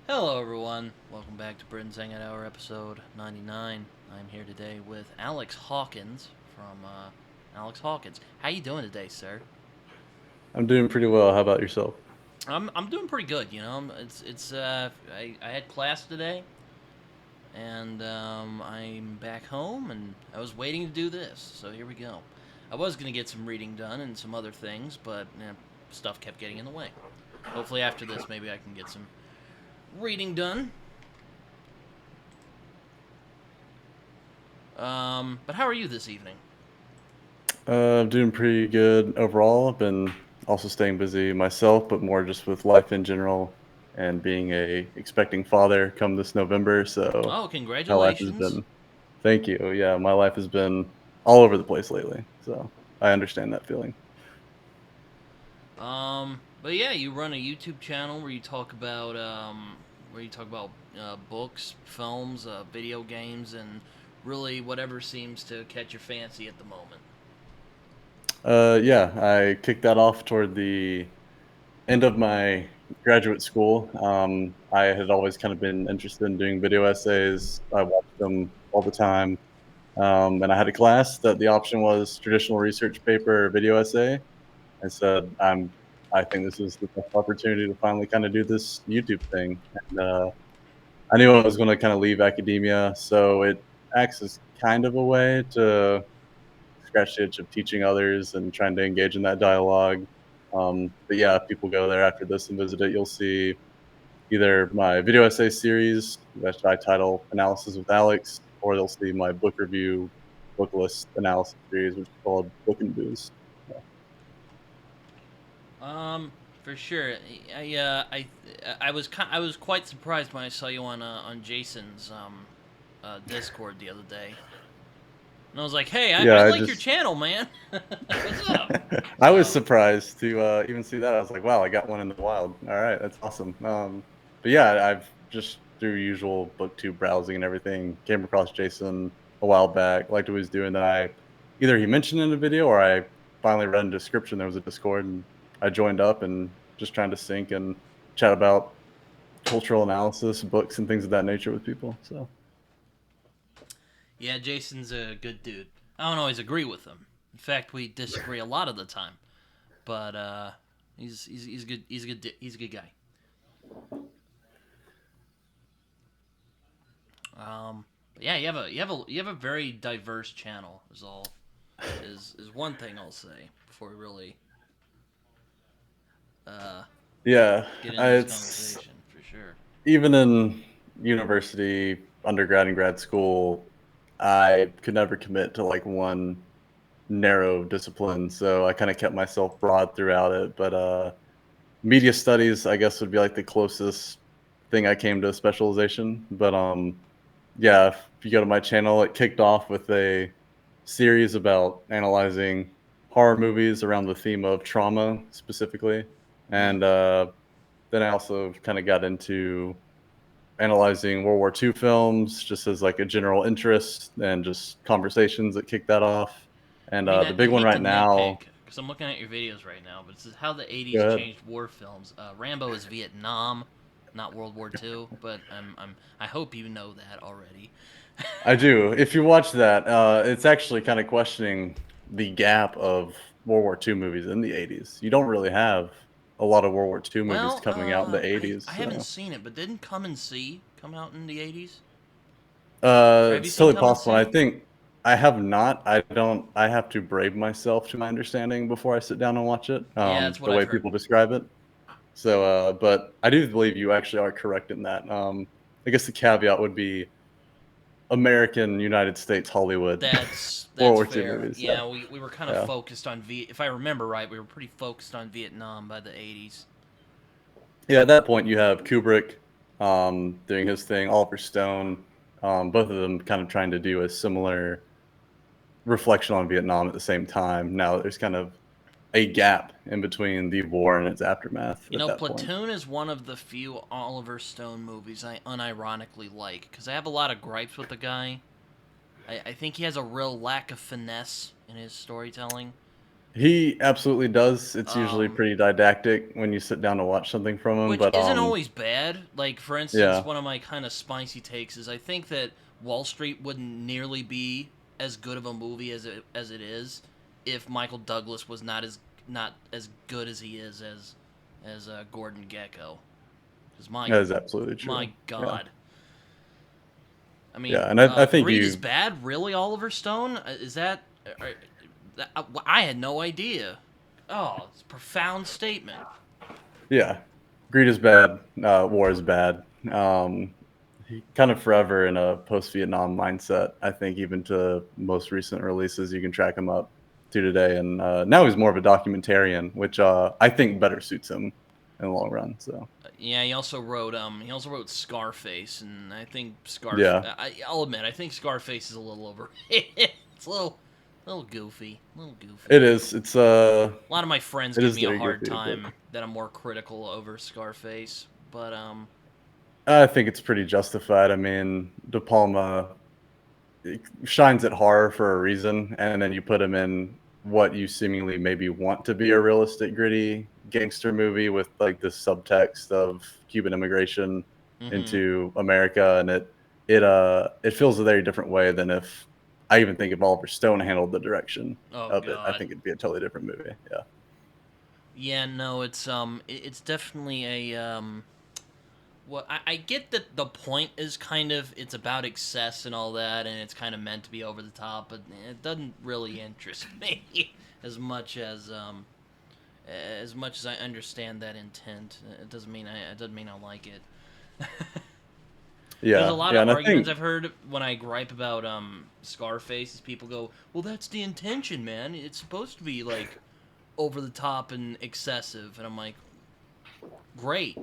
Hello, everyone. Welcome back to Britton's Hangout Hour, episode 99. I'm here today with Alex Hawkins from Alex Hawkins. How you doing today, sir? I'm doing pretty well. How about yourself? I'm doing pretty good. I had class today, and I'm back home, and I was waiting to do this. So here we go. I was gonna get some reading done and some other things, but stuff kept getting in the way. Hopefully, after this, maybe I can get some reading done. But how are you this evening? I'm doing pretty good overall. I've been also staying busy myself, but more just with life in general and being a expecting father come this November. So Oh, my life has congratulations. been, thank you. Yeah, my life has been all over the place lately. So I understand that feeling. But yeah, you run a YouTube channel where you talk about books, films, video games, and really whatever seems to catch your fancy at the moment. Yeah, I kicked that off toward the end of my graduate school. I had always kind of been interested in doing video essays. I watched them all the time. And I had a class that the option was traditional research paper or video essay. I said, I think this is the best opportunity to finally kind of do this YouTube thing. And I knew I was going to kind of leave academia. So it acts as kind of a way to scratch the itch of teaching others and trying to engage in that dialogue. But yeah, if people go there after this and visit it, you'll see either my video essay series, which I title Analysis with Alex, or they'll see my book review, book list analysis series, which is called Book and Booze. Yeah. Um, for sure. I was quite surprised when I saw you on Jason's Discord the other day, and I was like, hey, I Yeah, I like your just channel, man. What's up? I was So surprised to even see that. I was like, wow, I got one in the wild. All right, that's awesome. But yeah, I've just through usual booktube browsing and everything came across Jason a while back, liked what he was doing. That I either he mentioned in a video or I finally read in the description there was a Discord and I joined up and just trying to sync and chat about cultural analysis, books, and things of that nature with people. So yeah, Jason's a good dude. I don't always agree with him. In fact, we disagree a lot of the time. But he's good. He's a good guy. But yeah, you have a very diverse channel. Is one thing I'll say before we really uh, yeah, get into this it's conversation for sure. even in university, undergrad, and grad school, I could never commit to like one narrow discipline. So I kind of kept myself broad throughout it. But media studies, I guess, would be like the closest thing I came to specialization. But yeah, if you go to my channel, it kicked off with a series about analyzing horror movies around the theme of trauma specifically. Mm. And then I also kind of got into analyzing World War II films just as like a general interest and just conversations that kicked that off. And I mean, the I big one hate to right now, nitpick because I'm looking at your videos right now, but this is how the go '80s ahead. changed war films. Rambo is Vietnam, not World War II. But I hope you know that already. I do. If you watch that, it's actually kind of questioning the gap of World War II movies in the 80s. You don't really have a lot of World War II movies Well, coming out in the I 80s. haven't So seen it, but didn't Come and See come out in the '80s? Or have you it's seen totally Come and possible. I See? think I have not. I don't. I have to brave myself to my understanding before I sit down and watch it. Yeah, that's what The I've way heard. people describe it. So, but I do believe you actually are correct in that. I guess the caveat would be American, United States, Hollywood, World That's War II fair. movies. Yeah, Yeah, we were kind of yeah, focused on If I remember right, we were pretty focused on Vietnam by the '80s. yeah. At that point, you have Kubrick doing his thing, Oliver Stone, both of them kind of trying to do a similar reflection on Vietnam at the same time. Now, there's kind of a gap in between the war and its aftermath You at know, that point. Platoon is one of the few Oliver Stone movies I unironically like because I have a lot of gripes with the guy. I think he has a real lack of finesse in his storytelling. He absolutely does. It's usually Um, pretty didactic when you sit down to watch something from him, which but isn't always bad. Like, for instance, yeah, one of my kind of spicy takes is I think that Wall Street wouldn't nearly be as good of a movie as it is if Michael Douglas was not as good as he is as Gordon Gekko. Because that is absolutely true. my Yeah, God, I yeah, mean, and I think Greed is you, bad. Really, Oliver Stone? Is that? I had no idea. Oh, it's a profound statement. yeah, greed is bad, war is bad. He kind of forever in a post-Vietnam mindset. I think even to most recent releases, you can track him up to today, and now he's more of a documentarian, which I think better suits him in the long run. So Yeah, he also wrote Scarface, and I think yeah, I'll admit I think Scarface is a little overrated. It's a little goofy, a little goofy. it is. A lot of my friends It give is me a very hard goofy, but time that I'm more critical over Scarface, but I think it's pretty justified. I mean, De Palma shines at horror for a reason, and then you put him in what you seemingly maybe want to be a realistic, gritty gangster movie with like this subtext of Cuban immigration mm-hmm. into America, and it feels a very different way than if I even think if Oliver Stone handled the direction Oh of it, I God. think it'd be a totally different movie. Yeah, Yeah, no, it's definitely a well, I get that the point is kind of it's about excess and all that, and it's kind of meant to be over the top, but it doesn't really interest me as much as I understand that intent. It doesn't mean I like it. There's a yeah, lot yeah, of and I arguments think I've heard when I gripe about Scarface. Is people go, "Well, that's the intention, man. It's supposed to be like over the top and excessive," and I'm like, "Great,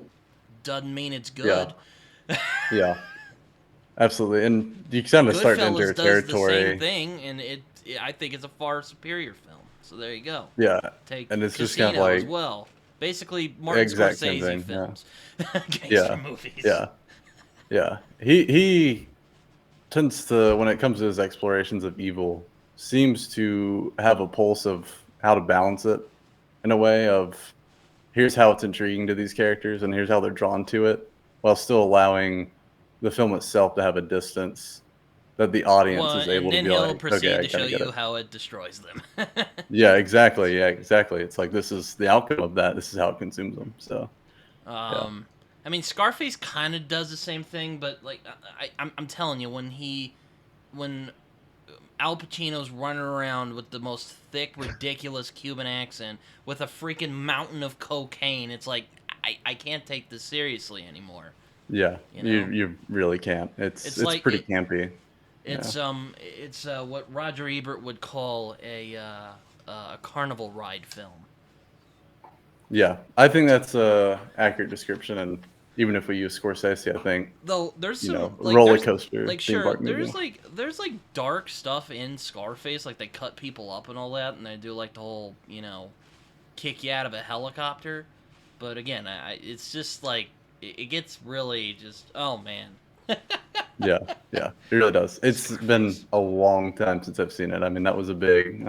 doesn't mean it's yeah, good." yeah, absolutely, and you kind of start to enter Goodfellas a does the same territory. thing, and I think it's a far superior film. So there you go. Yeah, Take and it's just kind of Casino as like well. Basically, Martin exact same Scorsese thing. Yeah, films, gangster yeah, movies. yeah. Yeah, he tends to, when it comes to his explorations of evil, seems to have a pulse of how to balance it in a way of here's how it's intriguing to these characters and here's how they're drawn to it, while still allowing the film itself to have a distance that the audience Well, is and able to then be he'll like, okay, proceed I to show kind of get you it. how it destroys them. Yeah, exactly. Yeah, exactly. It's like this is the outcome of that. This is how it consumes them. So yeah, um, I mean, Scarface kind of does the same thing, but like I'm telling you, when Al Pacino's running around with the most thick, ridiculous Cuban accent with a freaking mountain of cocaine. It's like I can't take this seriously anymore. yeah. You You know, you really can't. it's It's like pretty campy. Yeah. it's what Roger Ebert would call a carnival ride film. Yeah, I think that's a accurate description, and even if we use Scorsese, I think, Though there's you some know, like roller there's coaster like theme sure park movie. there's like dark stuff in Scarface, like they cut people up and all that, and they do like the whole kick you out of a helicopter. But again, it's just like it gets really just oh man. Yeah, yeah, it really does. It's been Scarface. a long time since I've seen it. I mean, that was a big,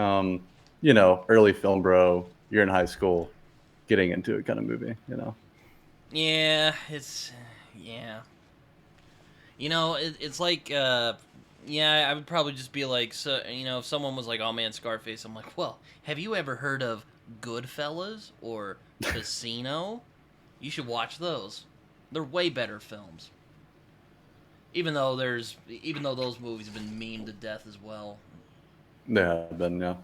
early film bro, you're in high school, getting into it kind of movie, you know? Yeah, yeah. It's like yeah, I would probably just be like, so if someone was like, "Oh man, Scarface," I'm like, "Well, have you ever heard of Goodfellas or Casino? You should watch those. They're way better films. Even though those movies have been memed to death as well. Yeah, then, yeah.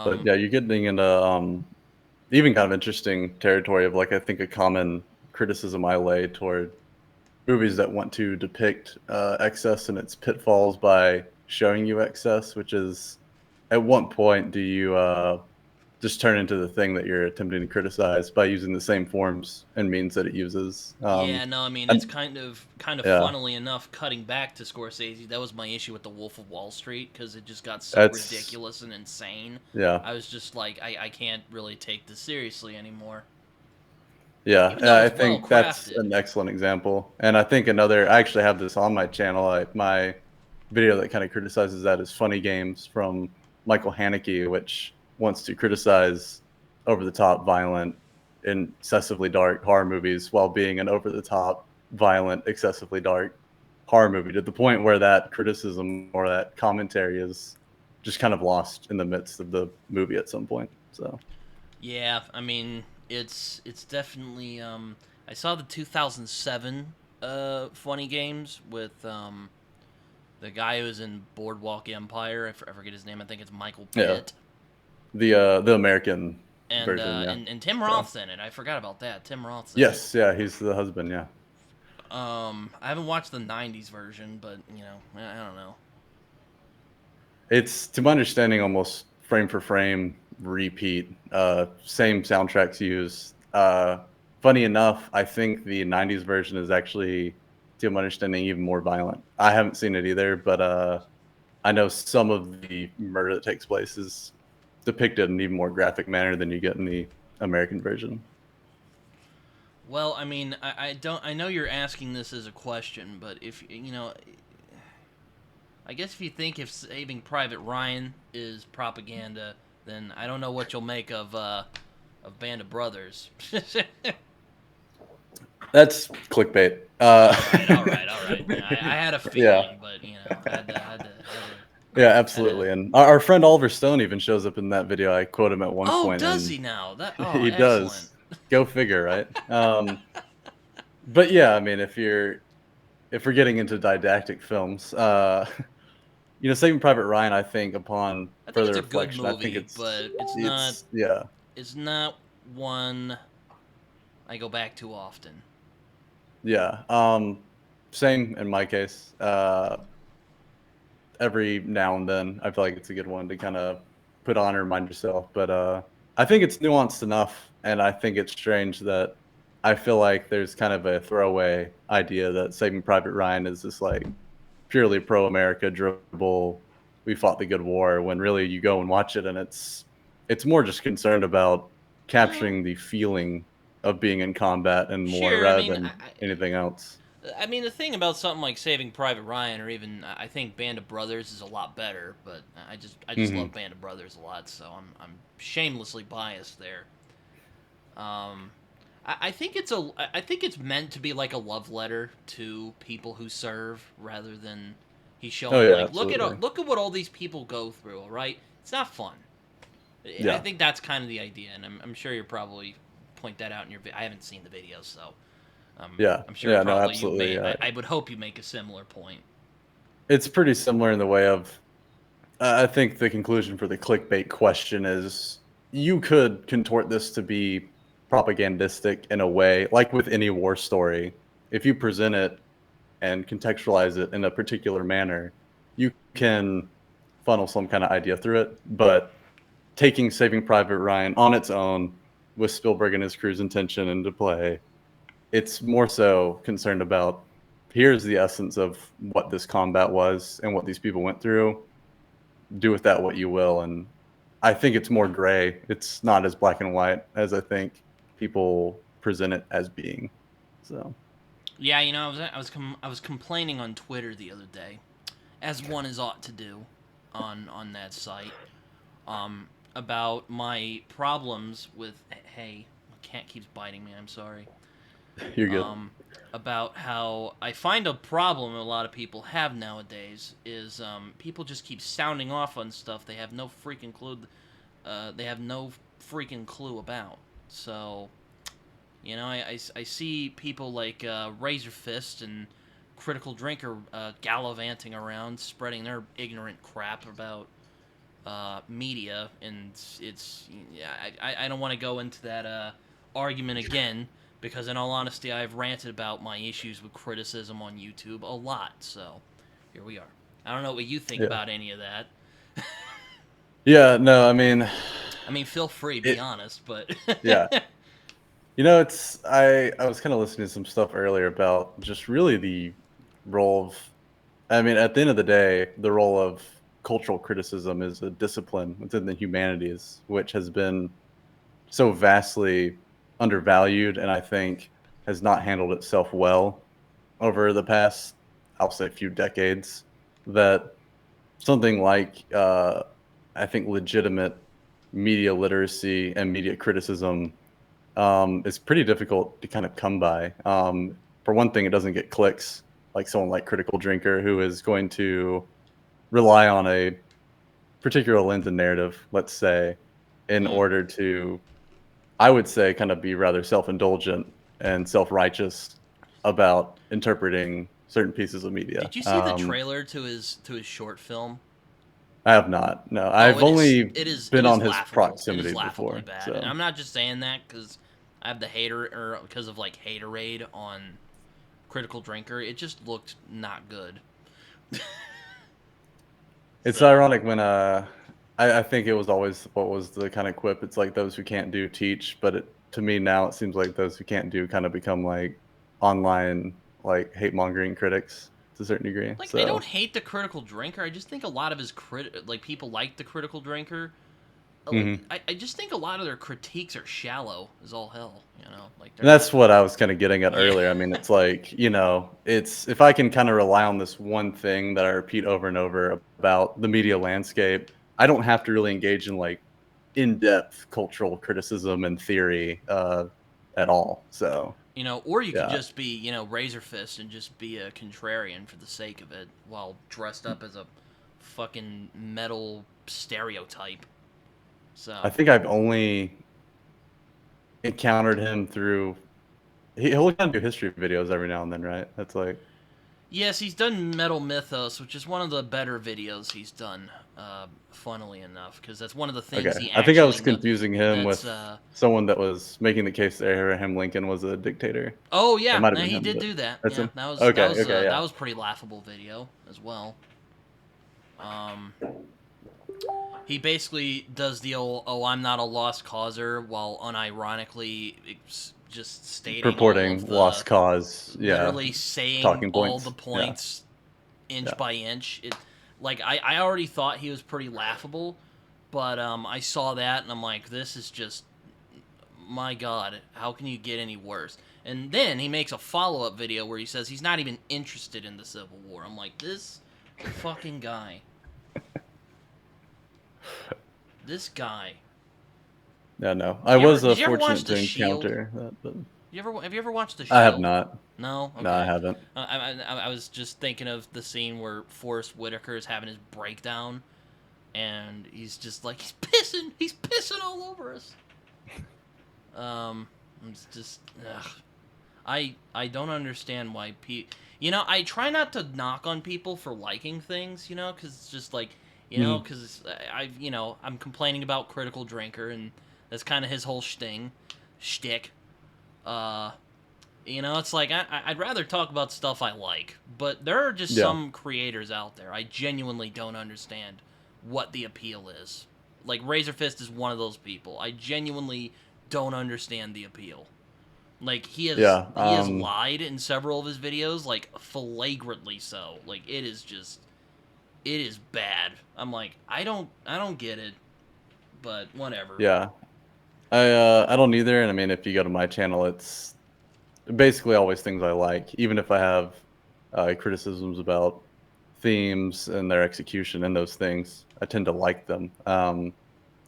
But Um, yeah, you're getting into even kind of interesting territory of like, I think a common criticism I lay toward movies that want to depict excess and its pitfalls by showing you excess, which is at what point do you just turn into the thing that you're attempting to criticize by using the same forms and means that it uses? yeah, no, I mean it's And kind of yeah, funnily enough, cutting back to Scorsese. That was my issue with The Wolf of Wall Street because it just got so that's ridiculous and insane. yeah, I was just like, I can't really take this seriously anymore, yeah. even And though I it's well think that's crafted. an excellent example. And I think another, I actually have this on my channel. My video that kind of criticizes that is Funny Games from Michael Haneke, which wants to criticize over-the-top, violent, and excessively dark horror movies while being an over-the-top, violent, excessively dark horror movie, to the point where that criticism or that commentary is just kind of lost in the midst of the movie at some point. So Yeah, I mean, it's definitely. I saw the 2007 Funny Games with the guy who's in Boardwalk Empire. I forget his name. I think it's Michael yeah, Pitt. the American And version, yeah. and Tim Roth's in it. I forgot about that. Tim Roth's in Yes, yeah, he's the husband, yeah. it. I haven't watched the '90s version, but I don't know. It's, to my understanding, almost frame for frame repeat. Same soundtracks used. Funny enough, I think the '90s version is actually, to my understanding, even more violent. I haven't seen it either, but I know some of the murder that takes place is depicted in an even more graphic manner than you get in the American version. Well, I mean, I don't. I know you're asking this as a question, but if I guess if you think if Saving Private Ryan is propaganda, then I don't know what you'll make of Band of Brothers. That's clickbait. All right. I had a feeling, Yeah. but I had to. Yeah, absolutely. And our friend Oliver Stone even shows up in that video. I quote him at one Oh, point, does and he now? he Excellent. does. Go figure, right? But yeah, I mean, if we're getting into didactic films, Saving Private Ryan, I think upon I think further it's a good reflection, I think movie, but it's yeah, it's not one I go back to often. yeah. Same in my case. Every now and then, I feel like it's a good one to kind of put on or remind yourself. But I think it's nuanced enough, and I think it's strange that I feel like there's kind of a throwaway idea that Saving Private Ryan is this like purely pro-America dribble. We fought the good war, when really you go and watch it, and it's more just concerned about Well, capturing the feeling of being in combat and more, sure. I rather mean, than anything else. I mean, the thing about something like Saving Private Ryan, or even I think Band of Brothers, is a lot better. But I just Hmm. love Band of Brothers a lot, so I'm shamelessly biased there. Um, I think I think it's meant to be like a love letter to people who serve, rather than he's Oh showing yeah, like absolutely. look at what all these people go through. All right, it's not fun. I Yeah, think that's kind of the idea, and I'm sure you're probably point that out in your. I haven't seen the video, so yeah, I'm sure yeah. No, probably you absolutely. may. I would hope you make a similar point. It's pretty similar in the way of. I think the conclusion for the clickbait question is you could contort this to be propagandistic in a way, like with any war story. If you present it and contextualize it in a particular manner, you can funnel some kind of idea through it. But taking Saving Private Ryan on its own, with Spielberg and his crew's intention into play, it's more so concerned about, here's the essence of what this combat was and what these people went through. Do with that what you will. And I think it's more gray. It's not as black and white as I think people present it as being. So Yeah, I was complaining on Twitter the other day, as one is ought to do, on that site, about my problems with. Hey, my cat keeps biting me. I'm sorry. you're good. um, about how I find a problem a lot of people have nowadays is people just keep sounding off on stuff they have no freaking clue. They have no freaking clue about. So, I see people like Razor Fist and Critical Drinker gallivanting around, spreading their ignorant crap about media, and it's yeah, I don't want to go into that argument again, because in all honesty, I've ranted about my issues with criticism on YouTube a lot. So here we are. I don't know what you think Yeah. about any of that. Yeah. No, I mean, I mean, feel free, be it, honest, but yeah. I was kind of listening to some stuff earlier about just really the role of, I mean, at the end of the day, the role of cultural criticism is a discipline within the humanities, which has been so vastly undervalued, and I think has not handled itself well over the past, I'll say, few decades. that something like I think legitimate media literacy and media criticism is pretty difficult to kind of come by. For one thing, it doesn't get clicks like someone like Critical Drinker, who is going to rely on a particular lens and narrative, let's say, in Mm. order to, I would say, kind of be rather self-indulgent and self-righteous about interpreting certain pieces of media. Did you see the trailer to his short film? I have not. No, Oh, I've only it been is on his laughable. It is proximity laughably before, bad, and so I'm not just saying that because I have the hater or because of like haterade on Critical Drinker. It just looked not good. it's So ironic when I think it was always what was the kind of quip. It's like those who can't do teach, but to me now it seems like those who can't do kind of become like online like hate mongering critics to a certain degree. like I don't So hate the Critical Drinker. I just think a lot of his like people like the Critical Drinker. Like mhm. I just think a lot of their critiques are shallow as all hell. Like they're And that's not. what I was kind of getting at Yeah. earlier. I mean, it's like, it's if I can kind of rely on this one thing that I repeat over and over about the media landscape, I don't have to really engage in like in-depth cultural criticism and theory at all. So, Or you could yeah. just be, Razor Fist and just be a contrarian for the sake of it while dressed up as a fucking metal stereotype. I So, think I've only encountered him through he'll kind of do history videos every now and then, right? That's like yes, he's done Metal Mythos, which is one of the better videos he's done, funnily enough, because that's one of the things okay. he I think I actually was knows. confusing him That's, with someone that was making the case that Abraham Lincoln was a dictator. oh, That yeah, might have no, been he him, did but do that. that's Yeah, him. that Okay, was, okay, that yeah. was a pretty laughable video as well. Um, He basically does the old, oh, I'm not a lost causer, while unironically just stating all Purporting of the, lost cause, yeah, literally saying talking all the points. Yeah, points inch yeah. by inch. Like, I already thought he was pretty laughable, but I saw that and I'm like, this is just, my God, how can you get any worse? And then he makes a follow-up video where he says he's not even interested in the Civil War. I'm like, this fucking guy. This guy. Yeah, no. I was Did you ever watch fortunate The to Shield? encounter that, but Have you ever watched The I have Shield? not. No. No, I Okay. haven't. I was just thinking of the scene where Forrest Whitaker is having his breakdown, and he's just like he's pissing all over us. It's just, ugh. I don't understand why I try not to knock on people for liking things, because it's just like, Mhm. because I'm complaining about Critical Drinker, and that's kind of his whole shtick. Uh, it's like I'd rather talk about stuff I like, but there are just Yeah, some creators out there I genuinely don't understand what the appeal is. Like Razor Fist is one of those people. I genuinely don't understand the appeal. Like yeah. he has lied in several of his videos, like flagrantly so. Like it is bad. I'm like, I don't get it, but whatever. Yeah. I don't either, and I mean, if you go to my channel, it's basically always things I like, even if I have criticisms about themes and their execution and those things. I tend to like them.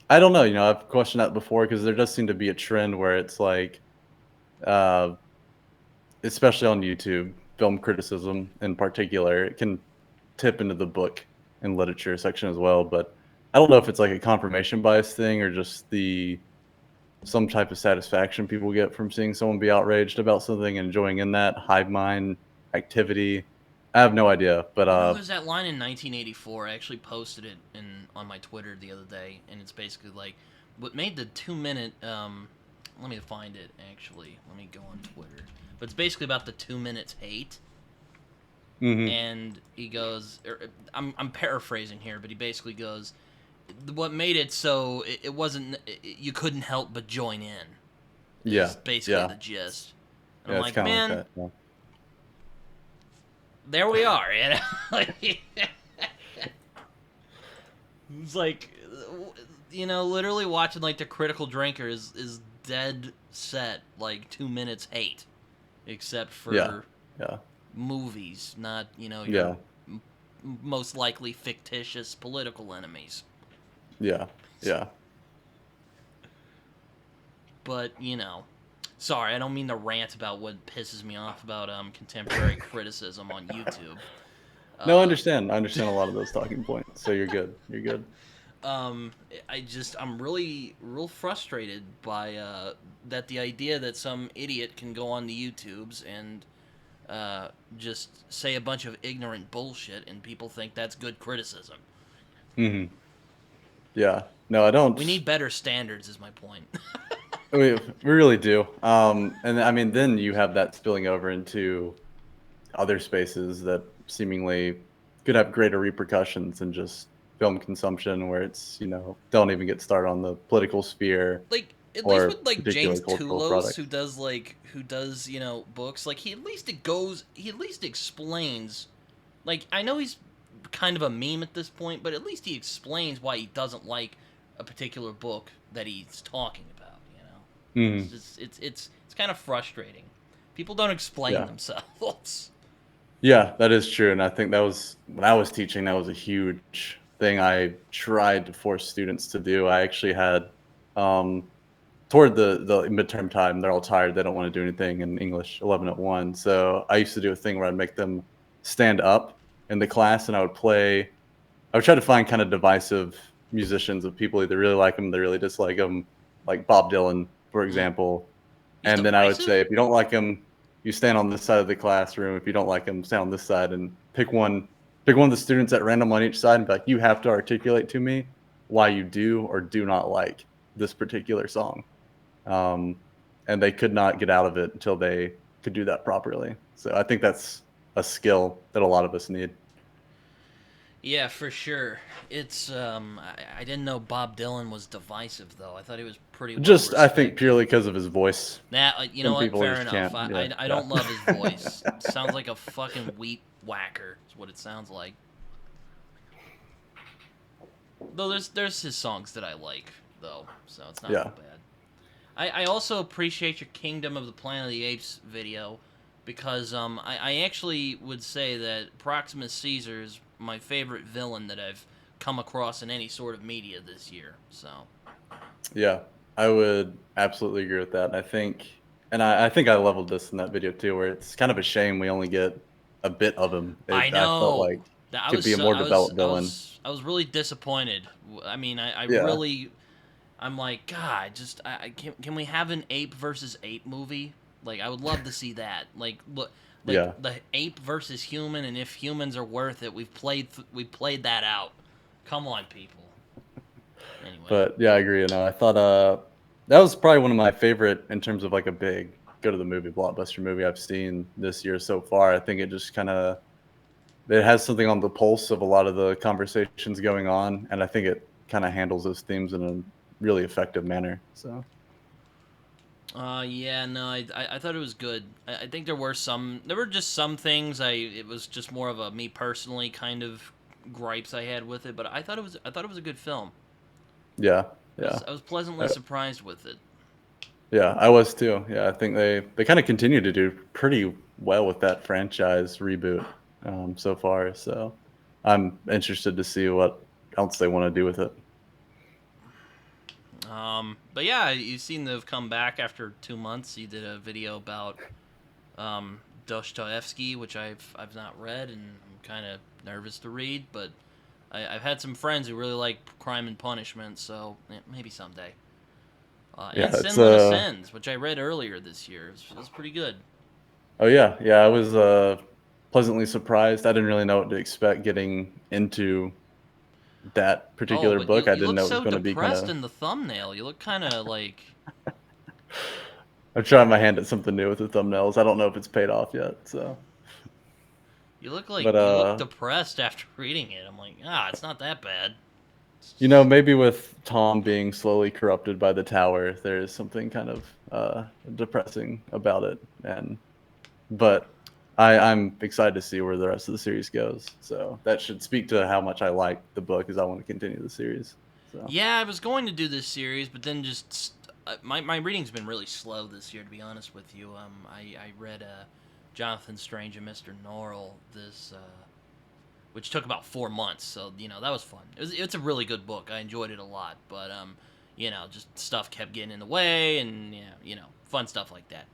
I don't know, I've questioned that before because there does seem to be a trend where it's like, uh, especially on YouTube, film criticism in particular, it can tip into the book and literature section as well. But I don't know if it's like a confirmation bias thing or just some type of satisfaction people get from seeing someone be outraged about something and enjoying in that hive mind activity. I have no idea, but There's that line in 1984. I actually posted it on my Twitter the other day, and it's basically like what made the 2 minute. Let me find it actually. Let me go on Twitter. But it's basically about the 2 minutes hate. mhm. And he goes, I'm paraphrasing here, but he basically goes, what made it so it wasn't, you couldn't help but join in, Yeah, is basically yeah, the gist. And I'm yeah. It's like, kind of like man, that. Yeah. there we are, Like, it's like, literally watching like the Critical Drinker is dead set like 2 minutes hate, except Yeah, for yeah, movies, not your yeah. most likely fictitious political enemies. Yeah. Yeah. But, sorry, I don't mean to rant about what pisses me off about contemporary criticism on YouTube. No, I Uh, understand. I understand a lot of those talking points. So you're good. You're good. um, I'm really real frustrated by that the idea that some idiot can go on the YouTubes and just say a bunch of ignorant bullshit and people think that's good criticism. Hmm. Yeah. No, I don't. We need better standards, is my point. We really do. And I mean, then you have that spilling over into other spaces that seemingly could have greater repercussions than just film consumption, where it's, don't even get started on the political sphere Like, at least or with like particular James cultural Toulos, products. who does books, like he at least explains. Like, I know he's kind of a meme at this point, but at least he explains why he doesn't like a particular book that he's talking about. Hmm. It's kind of frustrating. People don't explain Yeah. themselves. Yeah, that is true. And I think that was when I was teaching, that was a huge thing I tried to force students to do. I actually had um, toward the midterm time, they're all tired. They don't want to do anything in English 11 at 1. So I used to do a thing where I'd make them stand up in the class and I would try to find kind of divisive musicians of people either really like them, they really dislike them, like Bob Dylan, for Mm. example. He's And then I would divisive. say, if you don't like him, you stand on this side of the classroom. If you don't like him, stand on this side and pick one of the students at random on each side and be like, you have to articulate to me why you do or do not like this particular song. Um, and they could not get out of it until they could do that properly. So I think that's a skill that a lot of us need. Yeah, for sure. It's I didn't know Bob Dylan was divisive though. I thought he was pretty well Just, I think, respected. purely because of his voice. Nah, you know Some what? people Fair just enough. can't. I, Yeah, I I yeah. don't love his voice. Sounds like a fucking wheat whacker. Is what it sounds like. Though there's his songs that I like though, so it's not Yeah. all bad. I also appreciate your Kingdom of the Planet of the Apes video because I actually would say that Proximus Caesar is my favorite villain that I've come across in any sort of media this year. So Yeah, I would absolutely agree with that. I think I leveled this in that video too, where it's kind of a shame we only get a bit of him. I I felt know like that could be a more developed villain. I was really disappointed. I mean, I Yeah, really I'm like, God, just can we have an ape versus ape movie? Like, I would love to see that. Like, look, like yeah. the ape versus human, and if humans are worth it, we played that out. Come on, people. Anyway, But yeah, I agree. I thought that was probably one of my favorite in terms of like a big go to the movie blockbuster movie I've seen this year so far. I think it just kind of it has something on the pulse of a lot of the conversations going on, and I think it kind of handles those themes in a really effective manner. So yeah, no, I thought it was good. I think there were just some things it was just more of a me personally kind of gripes I had with it, but I thought it was a good film. yeah, yeah. I was pleasantly Uh, surprised with it. Yeah, I was too. Yeah, I think they kind of continue to do pretty well with that franchise reboot so far. So I'm interested to see what else they want to do with it. But yeah, you seem to have come back after 2 months. You did a video about Dostoevsky, which I've not read, and I'm kind of nervous to read. But I've had some friends who really like Crime and Punishment, so maybe someday. Yeah, And it's Sinless Ascends, which I read earlier this year, it was pretty good. oh yeah, yeah. I was pleasantly surprised. I didn't really know what to expect getting into that Oh, particular but book. I you didn't look know it was so going to be kind depressed of. in the thumbnail. You look kind of like I'm trying my hand at something new with the thumbnails. I don't know if it's paid off yet. So, but you look depressed after reading it. I'm like, it's not that bad. maybe with Tom being slowly corrupted by the tower, there is something kind of depressing about it. But I'm excited to see where the rest of the series goes. So that should speak to how much I like the book, as I want to continue the series. So Yeah, I was going to do this series, but then just my reading's been really slow this year, to be honest with you. I read Jonathan Strange and Mr. Norrell which took about 4 months. So that was fun. It's a really good book. I enjoyed it a lot, but just stuff kept getting in the way, and fun stuff like that.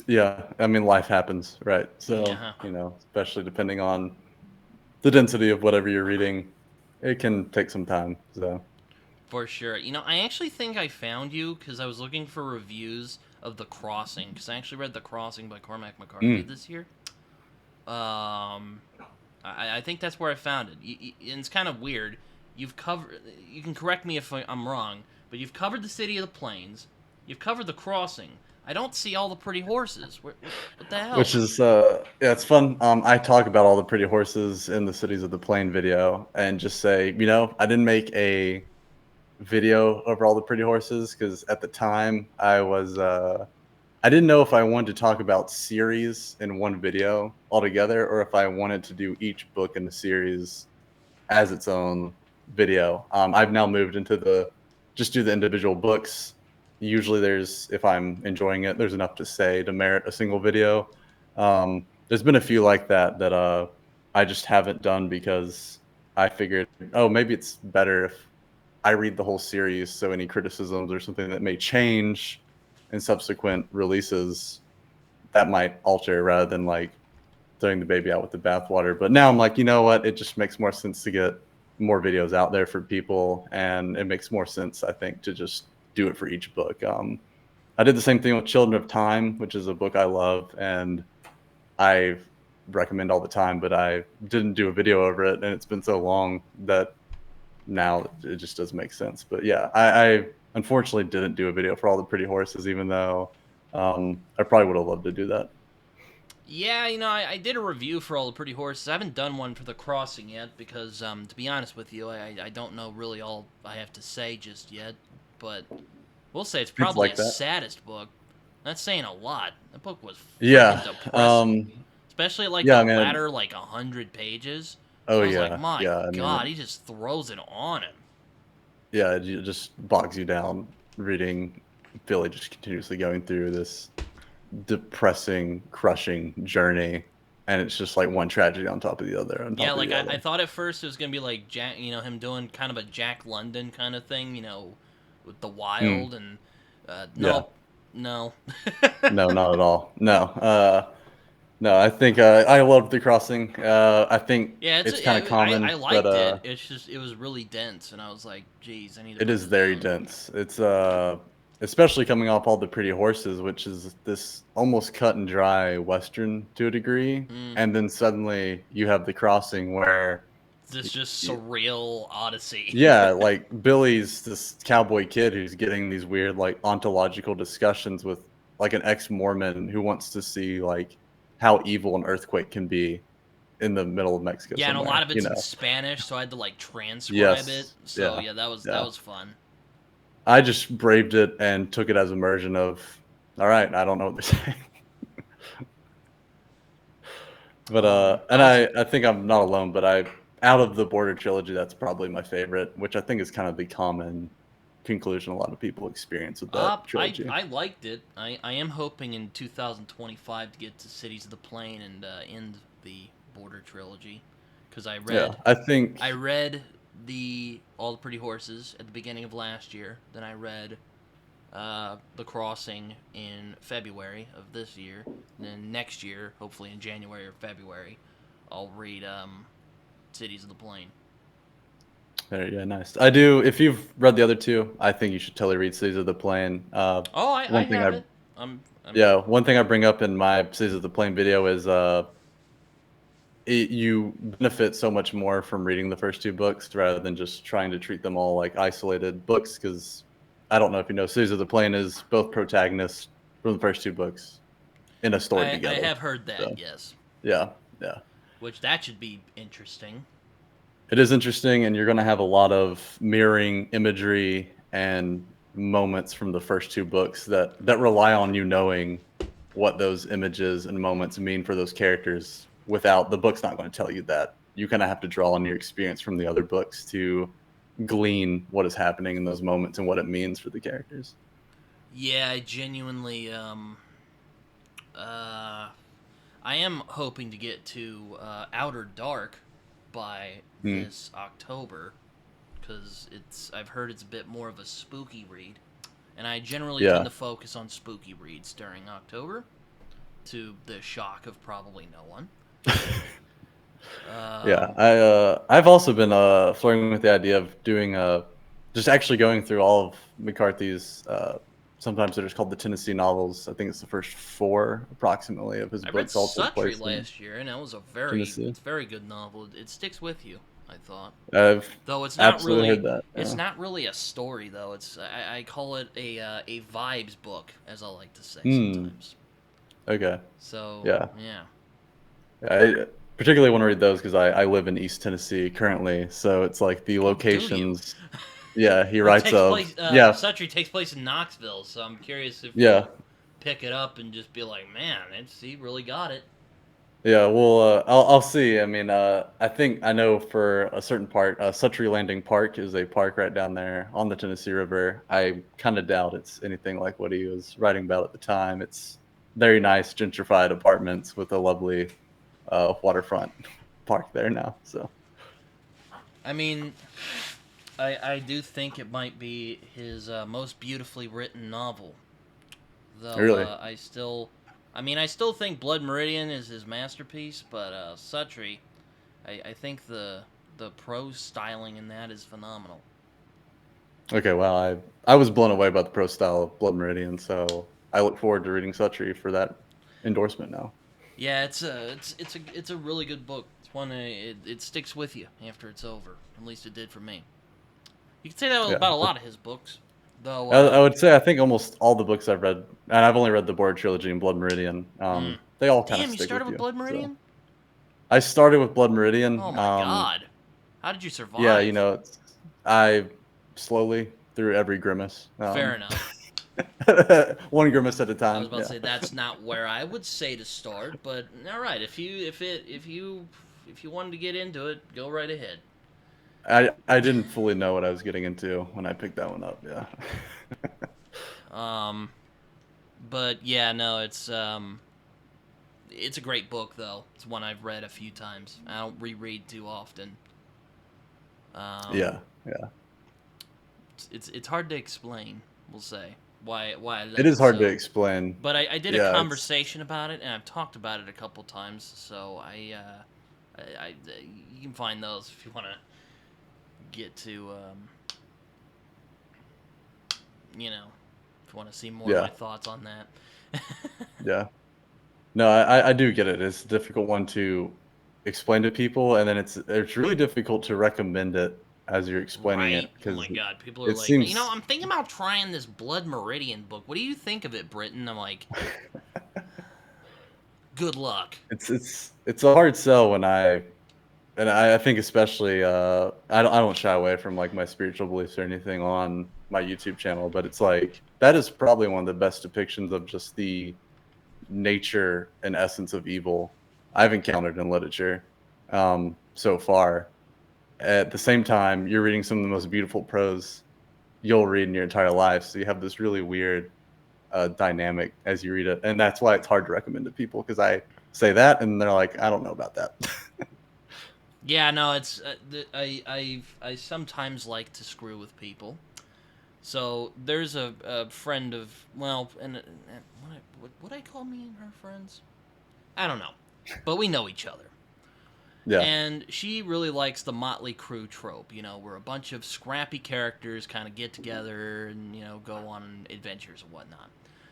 Yeah, I mean, life happens, right? So, Yeah, especially depending on the density of whatever you're reading, it can take some time. So, for sure. I actually think I found you because I was looking for reviews of The Crossing, because I actually read The Crossing by Cormac McCarthy mm. this year. Um, I think that's where I found it. And it's kind of weird. You've covered. You can correct me if I'm wrong, but you've covered the City of the Plains. You've covered The Crossing. I don't see all the pretty horses. What the hell? Which is, yeah, it's fun. I talk about all the pretty horses in the Cities of the Plain video and just say, I didn't make a video over all the pretty horses because at the time I didn't know if I wanted to talk about series in one video altogether or if I wanted to do each book in the series as its own video. I've now moved into just do the individual books. Usually if I'm enjoying it, there's enough to say to merit a single video. There's been a few like that I just haven't done because I figured, oh, maybe it's better if I read the whole series. So any criticisms or something that may change in subsequent releases, that might alter rather than like throwing the baby out with the bathwater. But now I'm like, you know what? It just makes more sense to get more videos out there for people, and it makes more sense, I think, to just do it for each book. I did the same thing with Children of Time, which is a book I love and I recommend all the time, but I didn't do a video over it, and it's been so long that now it just doesn't make sense. But yeah, I unfortunately didn't do a video for all the pretty horses, even though I probably would have loved to do that. Yeah, I did a review for all the pretty horses. I haven't done one for The Crossing yet because, to be honest with you, I don't know really all I have to say just yet. But we'll say it's It's probably like a that. saddest book. That's saying a lot. That book was freaking Yeah. depressing, especially like Yeah, the I mean, latter 100 pages. oh I was like, yeah. my Yeah. I mean, God, he just throws it on him. yeah, it just bogs you down reading Billy just continuously going through this depressing, crushing journey. And it's just like one tragedy on top of the other, on Yeah, top of like the I other. thought at first it was gonna be like Jack, him doing kind of a Jack London kind of thing, with the Mm, wild and yeah. nope, no. No, not at all. No. No, I think I love The Crossing. I think Yeah, it's kind of I common, but liked it. It's just it was really dense, and I was like, geez, I need to it put is this very down. dense. It's especially coming off all the pretty horses, which is this almost cut and dry western to a degree, Mm, and then suddenly you have The Crossing where this just y- surreal odyssey. yeah, like Billy's this cowboy kid who's getting these weird like ontological discussions with like an ex-Mormon who wants to see like how evil an earthquake can be in the middle of Mexico Yeah, and a lot somewhere, of it's in Spanish, so I had to like transcribe it. Yes. So Yeah. yeah, that Yeah. was fun. I just braved it and took it as immersion of, all right, I don't know what they're saying. But That and was I think I'm not alone, but out of the Border trilogy, that's probably my favorite, which I think is kind of the common conclusion a lot of people experience with that trilogy. I liked it. I am hoping in 2025 to get to Cities of the Plain and end the Border trilogy, because Yeah. I think I read the All the Pretty Horses at the beginning of last year. Then I read The Crossing in February of this year. And then next year, hopefully in January or February, I'll read Cities of the Plain. there, yeah, nice. I do. If you've read the other two, I think you should totally read Cities of the Plain. Oh, I One thing have I it. I'm Yeah, one thing I bring up in my Cities of the Plain video is you benefit so much more from reading the first two books rather than just trying to treat them all like isolated books. Because I don't know if you know, Cities of the Plain is both protagonists from the first two books in a story I together. have heard that, So yes. yeah, yeah, Which that should be interesting. it is interesting, and you're going to have a lot of mirroring imagery and moments from the first two books that rely on you knowing what those images and moments mean for those characters without the book's not going to tell you that. You kind of have to draw on your experience from the other books to glean what is happening in those moments and what it means for the characters. Yeah, I genuinely I am hoping to get to Outer Dark, by Hmm. this October, because I've heard it's a bit more of a spooky read, and I generally tend Yeah. to focus on spooky reads during October, to the shock of probably no one. Yeah, Um, I've also been flirting with the idea of doing just actually going through all of McCarthy's. Sometimes they're just called the Tennessee novels. I think it's the first four approximately of his I read books all take Suttree place in last year, and that was a Tennessee. very good novel. It sticks with you, I thought. I've Though it's not absolutely really heard that. it's Yeah. not really a story though. I call it a vibes book, as I like to say Hmm. sometimes. Okay. So Yeah. yeah. I particularly want to read those because I live in East Tennessee currently, so it's like the Oh, do you? locations. Yeah, he Well, it writes takes of. place. Yeah, Suttree takes place in Knoxville, so I'm curious if yeah. you'll pick it up and just be like, man, he really got it. Yeah, well, I'll see. I mean, I think I know for a certain part, Suttree Landing Park is a park right down there on the Tennessee River. I kind of doubt it's anything like what he was writing about at the time. It's very nice gentrified apartments with a lovely waterfront park there now. So I mean, I do think it might be his most beautifully written novel. Though really, I still think Blood Meridian is his masterpiece, but Suttree, I think the prose styling in that is phenomenal. okay. Well, I was blown away by the pro style of Blood Meridian, so I look forward to reading Suttree for that endorsement now. Yeah, it's a really good book. It's one it sticks with you after it's over. At least it did for me. You can say that Yeah. about a lot of his books, though. I would say I think almost all the books I've read, and I've only read the Board trilogy and Blood Meridian. They all kind of Damn, you stick started with with you. Blood So Meridian? I started with Blood Meridian. Oh my god, how did you Yeah, survive? I slowly through every grimace, Fair enough. one grimace at a I was time. about to Yeah, say that's not where I would say to start, but all right, if you wanted to get into it, go right ahead. I didn't fully know what I was getting into when I picked that one up. Yeah, Um, but yeah, no, it's a great book though. It's one I've read a few times. I don't reread too often. Um, yeah, yeah. it's hard to explain. We'll say why I It love is it hard to so. explain. But I did a Yeah, it's conversation about it, and I've talked about it a couple times. So you can find those if you want to get to if you want to see more of my yeah, thoughts on that. yeah. No, I do get it. It's a difficult one to explain to people, and then it's really difficult to recommend it as you're explaining Right? it Oh my because god, people are it like, seems I'm thinking about trying this Blood Meridian book. What do you think of it, Britton? I'm like, good luck. it's a hard sell when I think especially I don't shy away from like my spiritual beliefs or anything on my YouTube channel, but it's like that is probably one of the best depictions of just the nature and essence of evil I've encountered in literature so far. At the same time, you're reading some of the most beautiful prose you'll read in your entire life. So you have this really weird dynamic as you read it. And that's why it's hard to recommend to people because I say that and they're like, I don't know about that. Yeah, no, it's I sometimes like to screw with people. So there's a friend of and would I call me and her friends? I don't know, but we know each other. Yeah. And she really likes the Motley Crue trope, where a bunch of scrappy characters kind of get together and, go on adventures and whatnot.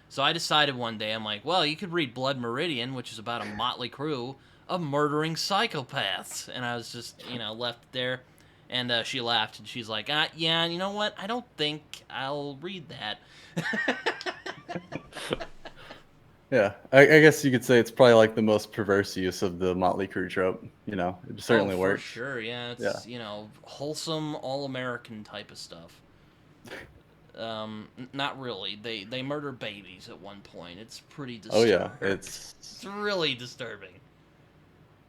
So I decided one day, I'm like, well, you could read Blood Meridian, which is about a motley crew of murdering psychopaths. And I was just, left there. And she laughed and she's like, yeah, you know what? I don't think I'll read that. Yeah. I guess you could say it's probably like the most perverse use of the Motley Crue trope. It Oh, certainly for works. sure. Yeah, Yeah. it's, wholesome, all American type of stuff. Not really. They murder babies at one point. It's pretty Oh yeah. disturbing. It's really disturbing.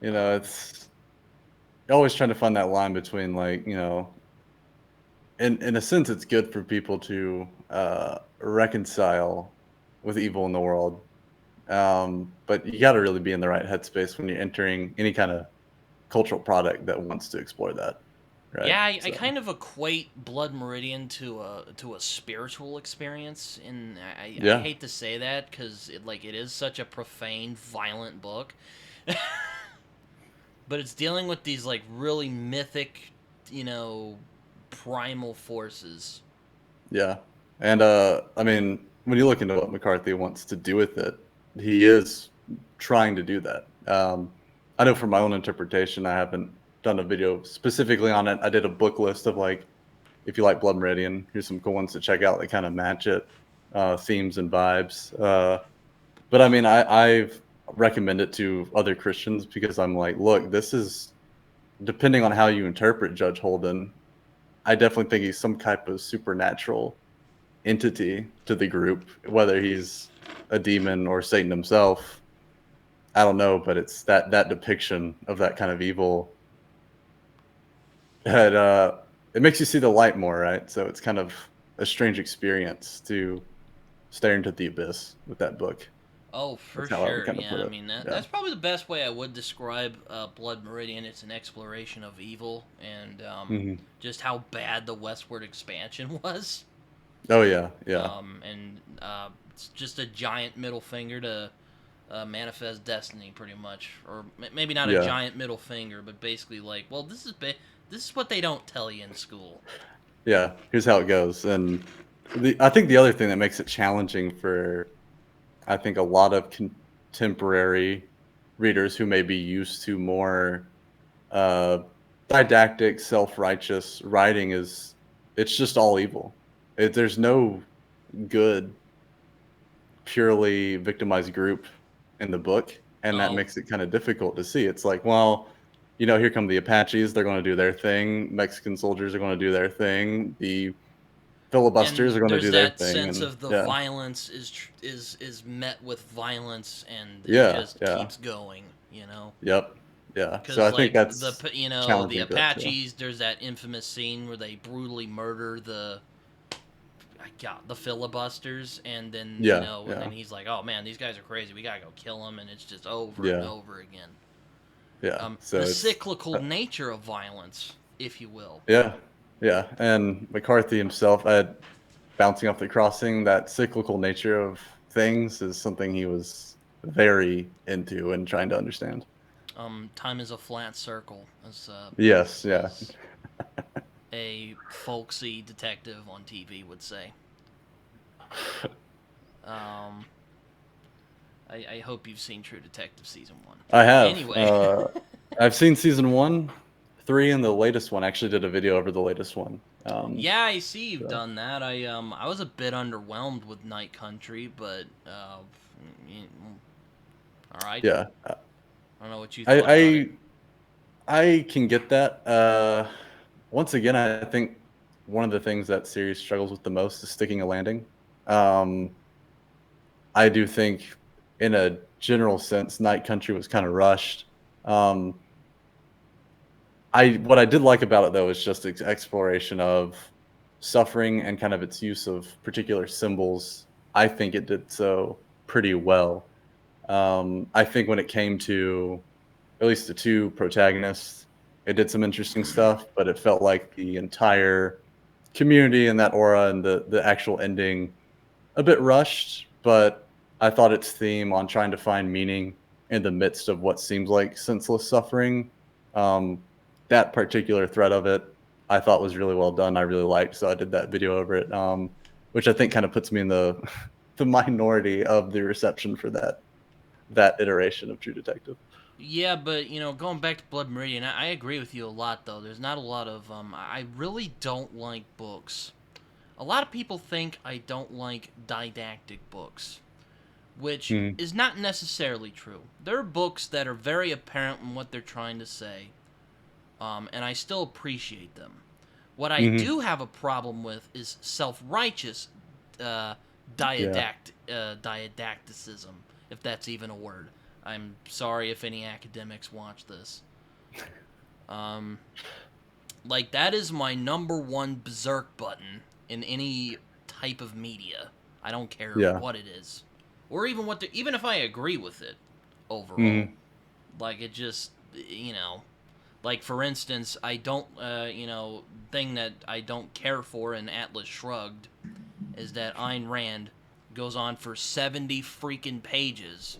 It's always trying to find that line between like, in a sense, it's good for people to reconcile with evil in the world. But you got to really be in the right headspace when you're entering any kind of cultural product that wants to explore that, right? Yeah, I So kind of equate Blood Meridian to a spiritual experience, and I yeah, hate to say that because it is such a profane, violent book, but it's dealing with these like really mythic, you know, primal forces. yeah, and I mean, when you look into what McCarthy wants to do with it, he is trying to do that. I know from my own interpretation, I haven't done a video specifically on it. I did a book list of like, if you like Blood Meridian, here's some cool ones to check out that kind of match it, themes and vibes. But I mean, I've recommended it to other Christians because I'm like, look, this is depending on how you interpret Judge Holden. I definitely think he's some type of supernatural entity to the group, whether he's a demon or Satan himself. I don't know, but it's that depiction of that kind of evil that it makes you see the light more, right? So it's kind of a strange experience to stare into the abyss with that book. Oh, for That's how I would sure. kind of Yeah, put I it. mean Yeah. that's probably the best way I would describe Blood Meridian. It's an exploration of evil and Hmm. just how bad the westward expansion was. Oh yeah, yeah, And it's just a giant middle finger to manifest destiny, pretty much, or maybe not a yeah, giant middle finger, but basically like, well, this is what they don't tell you in school. yeah. Here's how it goes, and I think the other thing that makes it challenging for I think a lot of contemporary readers who may be used to more uh, didactic, self-righteous writing is it's just all evil. There's no good, purely victimized group in the book, and that Oh, makes it kind of difficult to see. It's like, well, here come the Apaches. They're going to do their thing. Mexican soldiers are going to do their thing. The and filibusters are going to there's do their that thing, sense and of the yeah, violence is met with violence, and it yeah, just yeah, keeps going, you know. yep, yeah. So Because I think like that's the challenging for that too. Apaches, there's that infamous scene where they brutally murder the filibusters, and then Yeah, and then yeah, he's like, oh man, these guys are crazy, we gotta go kill them, and it's just over and yeah, over again. yeah. The So it's cyclical nature of violence, if you will. yeah, yeah. And McCarthy himself, bouncing off the crossing, that cyclical nature of things is something he was very into and trying to understand. Time is a flat circle, Yes, yeah, as a folksy detective on TV would say. Um, I hope you've seen True Detective season one. I have. Anyway, I've seen season 1, 3, and the latest one. I actually did a video over the latest one. yeah, I see you've So done that. I was a bit underwhelmed with Night Country, but all right. yeah, I don't know what you I thought about it. I I can get that. Once again, I think one of the things that series struggles with the most is sticking a landing. Um, I do think, in a general sense, Night Country was kind of rushed. Um, I what I did like about it though is just its exploration of suffering and kind of its use of particular symbols. I think it did so pretty well. I think when it came to at least the two protagonists, it did some interesting stuff, but it felt like the entire community and that aura and the actual ending a bit rushed. But I thought its theme on trying to find meaning in the midst of what seems like senseless suffering, um, that particular thread of it, I thought was really well done. I really liked, so I did that video over it, which I think kind of puts me in the the minority of the reception for that iteration of True Detective. Yeah, but going back to Blood Meridian, I agree with you a lot. Though there's not a lot of I really don't like books. A lot of people think I don't like didactic books, which Mhm. is not necessarily true. There are books that are very apparent in what they're trying to say, and I still appreciate them. What I Mhm. do have a problem with is self-righteous uh, Yeah. didacticism, if that's even a word. I'm sorry if any academics watch this. Um, like that is my number one berserk button in any type of media. I don't care Yeah. what it is, or even if I agree with it overall. Mhm. Like it just Like, for instance, I don't, thing that I don't care for in Atlas Shrugged is that Ayn Rand goes on for 70 freaking pages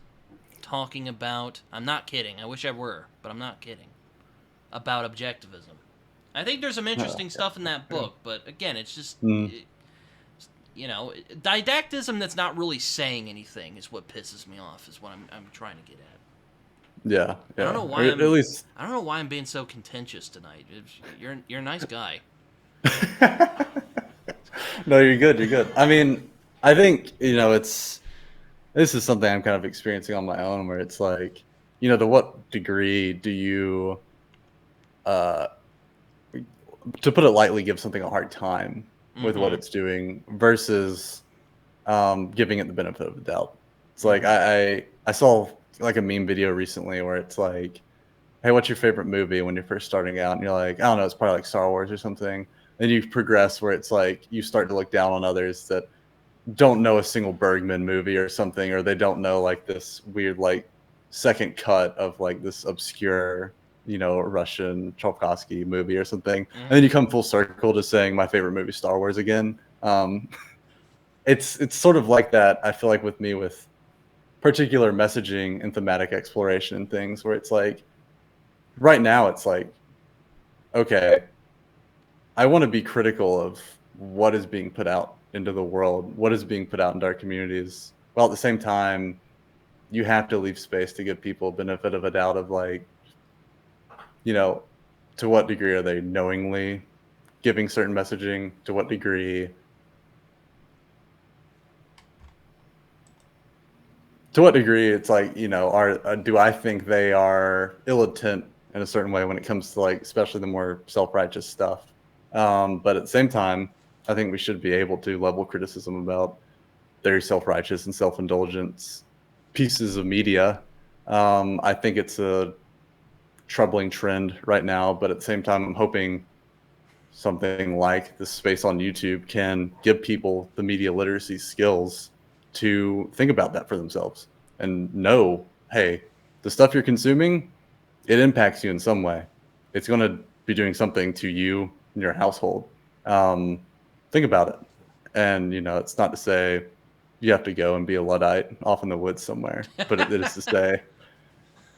talking about, I'm not kidding, I wish I were, but I'm not kidding, about objectivism. I think there's some interesting stuff in that book, but again, it's just, didactism that's not really saying anything is what pisses me off, is what I'm trying to get at. Yeah, I don't yeah. know Or why at least I don't know why I'm being so contentious tonight. You're a nice guy. no, you're good. You're good. I mean, I think this is something I'm kind of experiencing on my own, where it's like, to what degree do you, uh, to put it lightly, give something a hard time with what it's doing versus giving it the benefit of the doubt. It's like I saw like a meme video recently where it's like, hey, what's your favorite movie when you're first starting out? And you're like, I don't know, it's probably like Star Wars or something. Then you progress where it's like you start to look down on others that don't know a single Bergman movie or something, or they don't know like this weird like second cut of like this obscure, Russian Tchaikovsky movie or something. And then you come full circle to saying my favorite movie is Star Wars again. It's sort of like that, I feel like, with me, with particular messaging and thematic exploration and things, where it's like right now it's like, okay, I want to be critical of what is being put out into the world, what is being put out into our communities, while at the same time you have to leave space to give people benefit of a doubt of like, to what degree are they knowingly giving certain messaging, to what degree it's like, do I think they are ill intent in a certain way when it comes to like, especially the more self-righteous stuff. But at the same time, I think we should be able to level criticism about very self-righteous and self-indulgent pieces of media. I think it's a troubling trend right now, but at the same time, I'm hoping something like this space on YouTube can give people the media literacy skills to think about that for themselves and know, hey, the stuff you're consuming, it impacts you in some way. It's going to be doing something to you and your household. Think about it. And, it's not to say you have to go and be a Luddite off in the woods somewhere, but it is to say,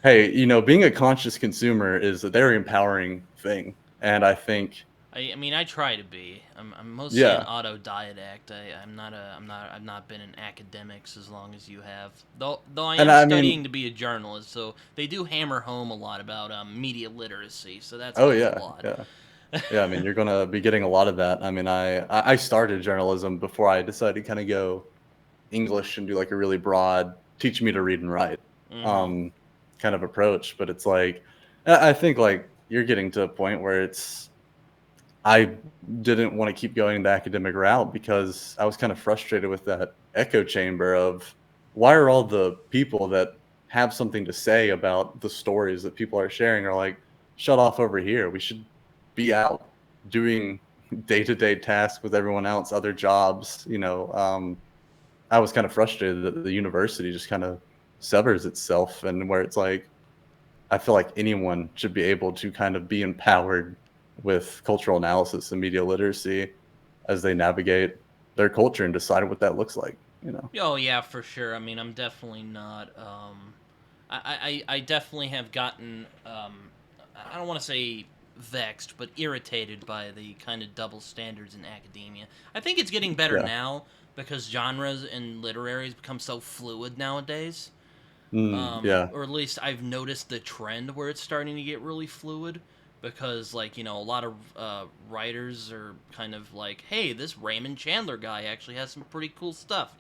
hey, being a conscious consumer is a very empowering thing. And I think, I mean, I try to be. I'm mostly an yeah. autodidact. I've not been in academics as long as you have. Though I And am I studying mean, to be a journalist, so they do hammer home a lot about media literacy. So that oh, helps a yeah. lot. Yeah. Yeah. I mean, you're going to be getting a lot of that. I mean, I started journalism before I decided to kind of go English and do like a really broad teach me to read and write kind of approach. But it's like, I think like you're getting to a point where I didn't want to keep going the academic route because I was kind of frustrated with that echo chamber of why are all the people that have something to say about the stories that people are sharing are like, shut off over here. We should be out doing day-to-day tasks with everyone else, other jobs. I was kind of frustrated that the university just kind of severs itself, and where it's like, I feel like anyone should be able to kind of be empowered with cultural analysis and media literacy as they navigate their culture and decide what that looks like. Oh yeah, for sure. I mean, I'm definitely not. I definitely have gotten. I don't want to say vexed, but irritated by the kind of double standards in academia. I think it's getting better Yeah. now because genres and literaries become so fluid nowadays. Yeah. Or at least I've noticed the trend where it's starting to get really fluid because, like, a lot of writers are kind of like, hey, this Raymond Chandler guy actually has some pretty cool stuff,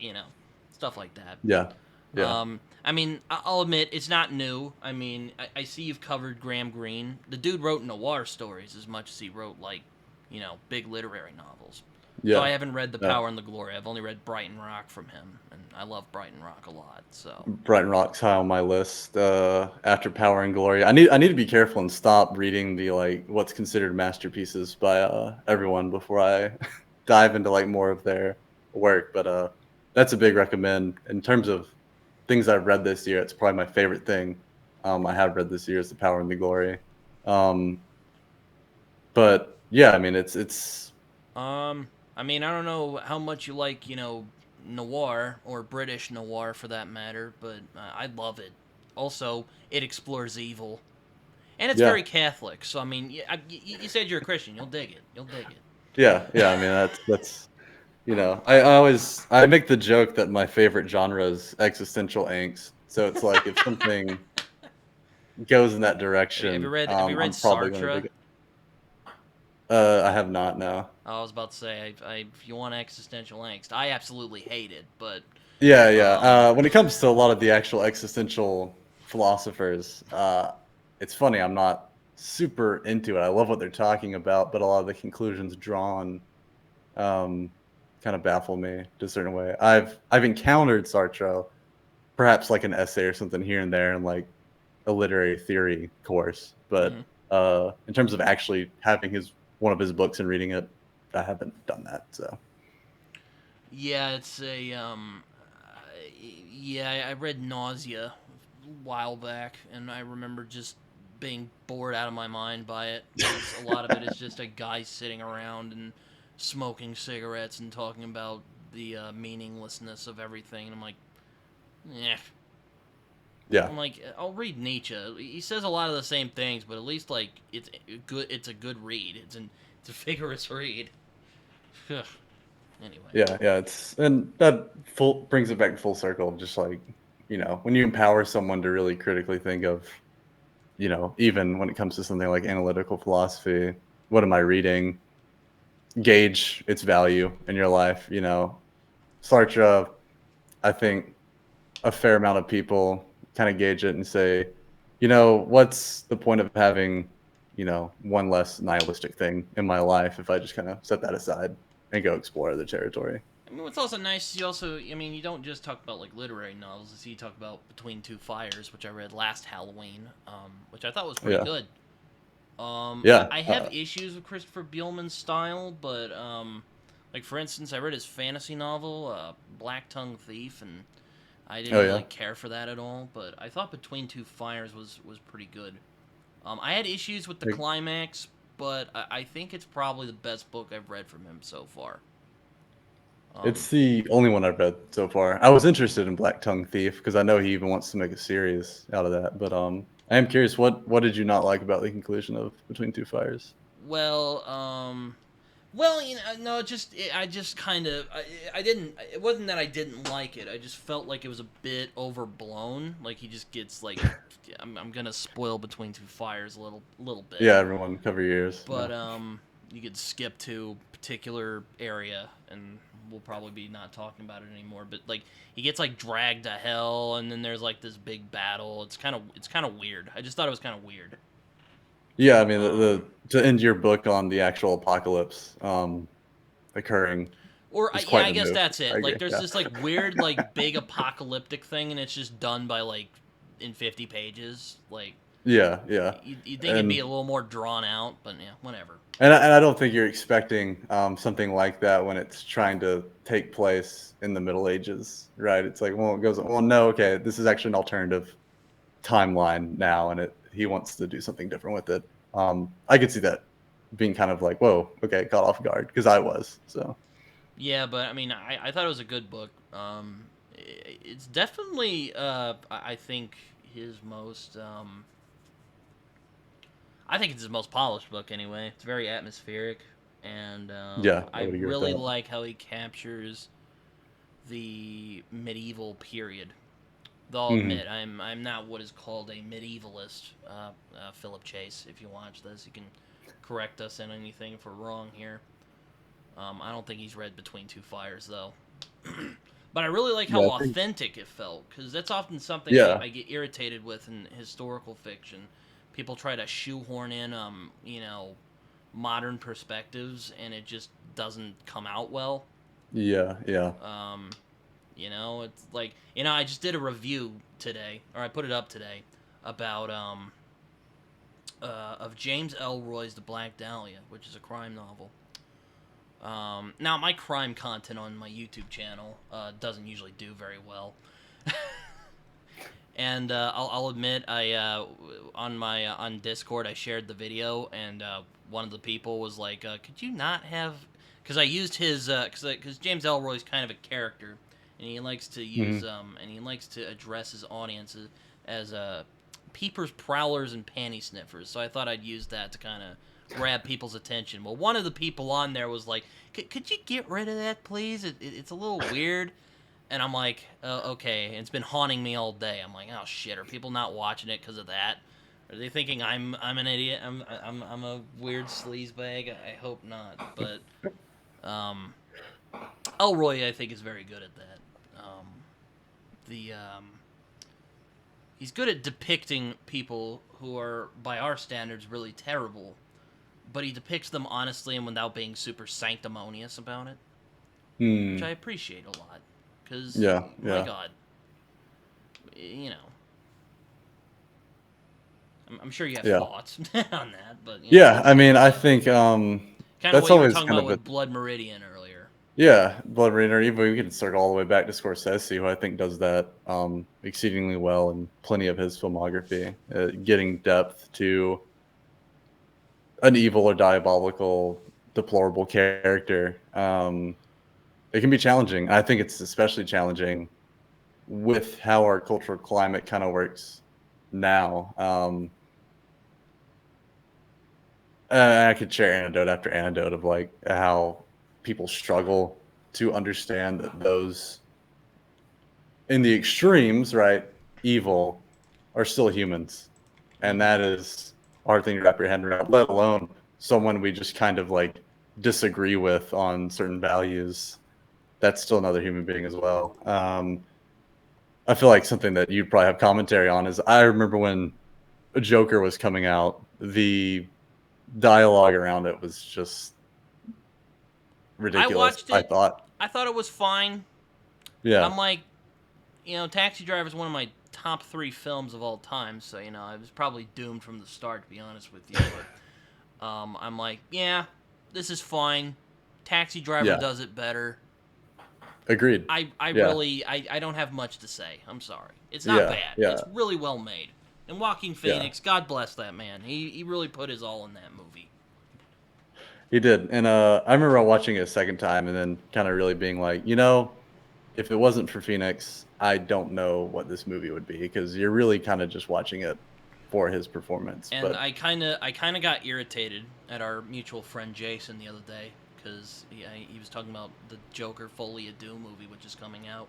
stuff like that. Yeah. Yeah. I mean, I'll admit it's not new. I mean, I see you've covered Graham Greene. The dude wrote noir stories as much as he wrote, like, big literary novels. Though I Yeah. haven't read The Yeah. Power and the Glory. I've only read Brighton Rock from him, and I love Brighton Rock a lot. So Brighton Rock's high on my list. After Power and Glory, I need to be careful and stop reading the like what's considered masterpieces by everyone before I dive into like more of their work. But that's a big recommend in terms of things I've read this year. It's probably my favorite thing I have read this year is The Power and the Glory. But yeah, I mean, it's I mean, I don't know how much you like, noir or British noir for that matter, but I love it. Also, it explores evil, and it's yeah, very Catholic. So I mean, you said you're a Christian, you'll dig it. You'll dig it. yeah. I mean, that's I make the joke that my favorite genre is existential angst. So it's like if something goes in that Have you direction, read Have you read I'm probably going to dig Sartre? it. I have not, no. I was about to say, if you want existential angst, I absolutely hate it, but Yeah. um, When it comes to a lot of the actual existential philosophers, it's funny. I'm not super into it. I love what they're talking about, but a lot of the conclusions drawn um, kind of baffle me to a certain way. I've encountered Sartre, perhaps like an essay or something here and there, in like a literary theory course, but mhm. in terms of actually having his one of his books and reading it, I haven't done that. So Yeah, it's a yeah, I read Nausea a while back, and I remember just being bored out of my mind by it because a lot of it is just a guy sitting around and smoking cigarettes and talking about the meaninglessness of everything. And I'm like, yeah. yeah, I'm like, I'll read Nietzsche. He says a lot of the same things, but at least like it's good. It's a good read. It's a vigorous read. Anyway. yeah. It's and that full brings it back full circle. Just like when you empower someone to really critically think of even when it comes to something like analytical philosophy, what am I reading? Gauge its value in your life. Sartre, I think a fair amount of people kind of gauge it and say, what's the point of having, one less nihilistic thing in my life if I just kind of set that aside and go explore other territory? I mean, what's also nice, I mean, you don't just talk about like literary novels. You talk about Between Two Fires, which I read last Halloween, which I thought was pretty Yeah. good. Yeah. I have issues with Christopher Beeman's style, but like for instance, I read his fantasy novel, Black Tongue Thief, and I Oh didn't really yeah. care for that at all. But I thought Between Two Fires was pretty good. I had issues with the Like, climax, but I think it's probably the best book I've read from him so far. Um, it's the only one I've read so far. I was interested in Black Tongue Thief because I know he even wants to make a series out of that. But I am curious, what did you not like about the conclusion of Between Two Fires? well, no, I just kind of, I didn't. It wasn't that I didn't like it. I just felt like it was a bit overblown. Like he just gets like, I'm gonna spoil Between Two Fires a little bit, Yeah, everyone cover your ears. but Yeah. you could skip to a particular area, and we'll probably be not talking about it anymore. But like he gets like dragged to hell, and then there's like this big battle. It's kind of weird. I just thought it was kind of weird. Yeah, I mean Um, to end your book on the actual apocalypse occurring is Yeah, quite I the guess move. that's I it. Like, agree. there's Yeah. this like weird, like big apocalyptic thing, and it's just done by like in 50 pages. Like, Yeah. you'd think it'd be a And little more drawn out, but yeah, whatever. I don't think you're expecting something like that when it's trying to take place in the Middle Ages, right? It's like, well, it goes, well, no, okay, this is actually an alternative timeline now, and he wants to do something different with it. I could see that being kind of like, whoa, okay, caught off guard because I was. So Yeah, but I mean, I thought it was a good book. It's definitely, I think his most, I think it's his most polished book anyway. It's very atmospheric, and yeah, I I would agree with really that. like how he captures the medieval period. Though I'll Hmm. admit, I'm not what is called a medievalist. Philip Chase, if you watch this, you can correct us on anything if we're wrong here. I don't think he's read Between Two Fires though. But I really like how Yeah, I think, authentic it felt, because that's often something yeah, I get irritated with in historical fiction. People try to shoehorn in, modern perspectives, and it just doesn't come out well. yeah. Um, it's like I just did a review today, or I put it up today, about of James Elroy's The Black Dahlia, which is a crime novel. Now my crime content on my YouTube channel doesn't usually do very well, And I'll admit, on Discord I shared the video, and one of the people was like, "Could you not have?" Because I used his because James Ellroy's kind of a character, and he likes to use and he likes to address his audience as peepers, prowlers, and panty sniffers. So I thought I'd use that to kind of grab people's attention. Well, one of the people on there was like, "Could you get rid of that, please? It's a little weird." And I'm like, okay. It's been haunting me all day. I'm like, oh shit. Are people not watching it because of that? Are they thinking I'm an idiot? I'm a weird sleazebag. I hope not. But Elroy, I think, is very good at that. The he's good at depicting people who are, by our standards, really terrible, but he depicts them honestly and without being super sanctimonious about it, which I appreciate a lot. Because, my God, you know, I'm sure you have thoughts on that, but I mean, I think kind of that's what you were always talking kind about of with Blood Meridian earlier. Blood Rainer. Even we can circle all the way back to Scorsese, who I think does that exceedingly well in plenty of his filmography, getting depth to an evil or diabolical, deplorable character. It can be challenging. I think it's especially challenging with how our cultural climate kind of works now. I could share anecdote after anecdote of like how people struggle to understand that those in the extremes, right, evil, are still humans, and that is a hard thing to wrap your head around. Let alone someone we just kind of like disagree with on certain values. That's still another human being as well. I feel like something that you'd probably have commentary on is I remember when Joker was coming out, the dialogue around it was just ridiculous. I watched it. I thought it was fine. yeah. I'm like, Taxi Driver is one of my top 3 films of all time, so, I was probably doomed from the start, to be honest with you. But I'm like, yeah, this is fine. Taxi Driver does it better. Agreed. I don't have much to say. I'm sorry. It's not bad. It's really well made. And Joaquin Phoenix, God bless that man. He really put his all in that movie. He did. And I remember watching it a second time and then kind of really being like, if it wasn't for Phoenix, I don't know what this movie would be, because you're really kind of just watching it for his performance. And I kind of got irritated at our mutual friend Jason the other day, because he was talking about the Joker Folie à Deux movie, which is coming out,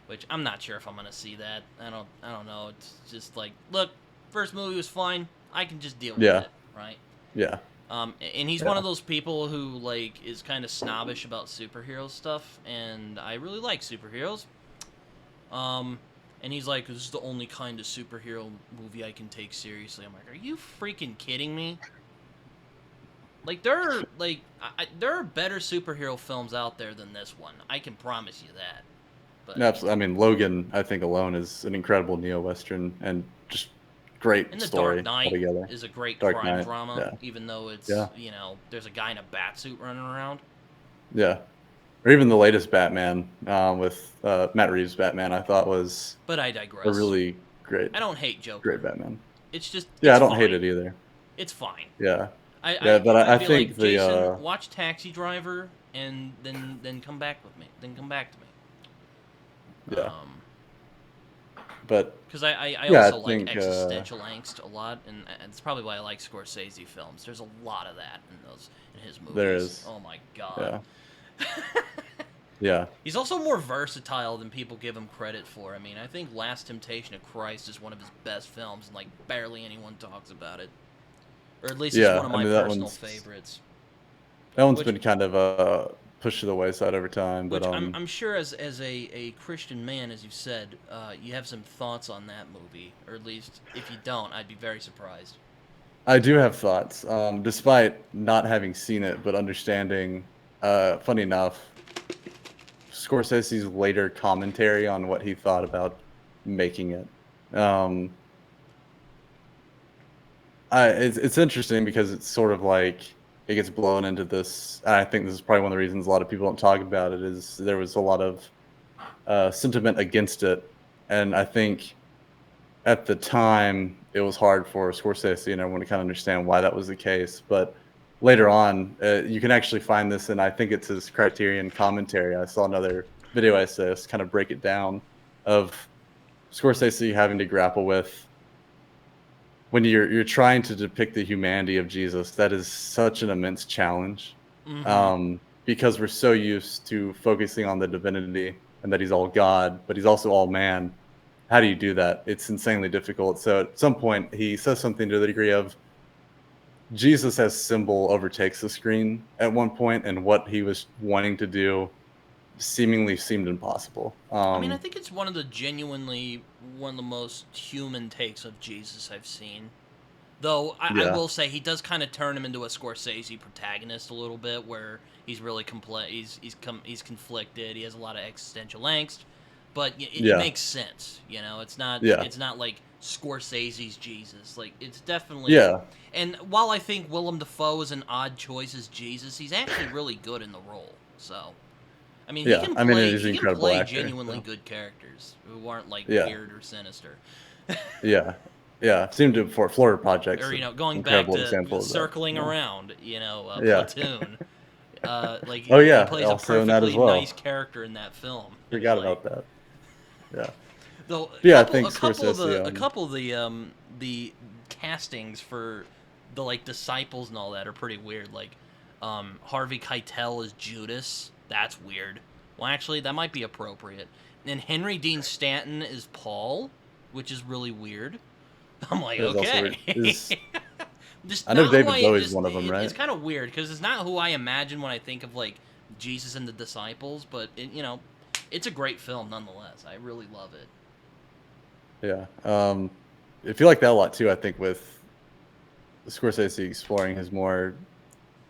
which I'm not sure if I'm gonna see that. I don't know. It's just like, look, first movie was fine. I can just deal with it, right? Yeah. And he's one of those people who like is kind of snobbish about superhero stuff, and I really like superheroes. And he's like, this is the only kind of superhero movie I can take seriously. I'm like, are you freaking kidding me? Like, there are better superhero films out there than this one. I can promise you that. But, absolutely. I mean, Logan, I think alone is an incredible neo-Western and just great and the story Dark Knight altogether. is a great Dark crime Knight, drama, even though it's there's a guy in a bat suit running around. Yeah. Or even the latest Batman with Matt Reeves' Batman, I thought was. But I digress. A really great. I don't hate Joker. Great Batman. It's just. I don't hate it either. It's fine. Yeah. I think like Jason, watch Taxi Driver and then come back with me. Then come back to me. Yeah. But because I also like existential angst a lot, and it's probably why I like Scorsese films. There's a lot of that in his movies. There is. Oh my God. Yeah. Yeah. He's also more versatile than people give him credit for. I mean, I think Last Temptation of Christ is one of his best films, and like barely anyone talks about it. Or at least it's one of my personal favorites. That one's been kind of pushed to the wayside over time. But I'm sure as a Christian man, as you said, you have some thoughts on that movie. Or at least, if you don't, I'd be very surprised. I do have thoughts, despite not having seen it, but understanding, funny enough, Scorsese's later commentary on what he thought about making it. It's interesting because it's sort of like it gets blown into this. I think this is probably one of the reasons a lot of people don't talk about it, is there was a lot of sentiment against it. And I think at the time, it was hard for Scorsese and everyone to kind of understand why that was the case. But later on, you can actually find this, and I think it's his Criterion commentary. I saw another video essayist kind of break it down of Scorsese having to grapple with when you're trying to depict the humanity of Jesus. That is such an immense challenge, Mm-hmm. because we're so used to focusing on the divinity and that he's all God, but he's also all man. How do you do that? It's insanely difficult. So at some point, he says something to the degree of Jesus as symbol overtakes the screen at one point, and what he was wanting to do seemingly seemed impossible. I mean, I think it's one of the most human takes of Jesus I've seen. Though I Yeah, will say he does kind of turn him into a Scorsese protagonist a little bit, where he's really he's conflicted. He has a lot of existential angst, but it yeah, makes sense. yeah, It's not like Scorsese's Jesus. Like it's definitely. yeah, And while I think Willem Dafoe is an odd choice as Jesus, he's actually really good in the role. So I mean, yeah. I mean, he's an he can incredible play actor. genuinely So. good characters who aren't like Yeah, weird or sinister. yeah, yeah. Seemed to for Florida Project's Or an going back incredible to example of that. circling Yeah, around, yeah. Platoon. Like Oh he yeah, plays a also in that perfectly as nice well. character in that film. It's Forgot like about that. Yeah, though but yeah. I think Scorsese. a couple of the castings for the like disciples and all that are pretty weird. Like Harvey Keitel is Judas. That's weird. Well, actually, that might be appropriate. And Henry Dean Stanton is Paul, which is really weird. I'm like, It is also weird. okay. Is Just I know not who David I Bowie's just one of them, it's right? kind of weird because it's not who I imagine when I think of like Jesus and the disciples, but it's a great film nonetheless. I really love it. Yeah. I feel like that a lot too. I think with Scorsese exploring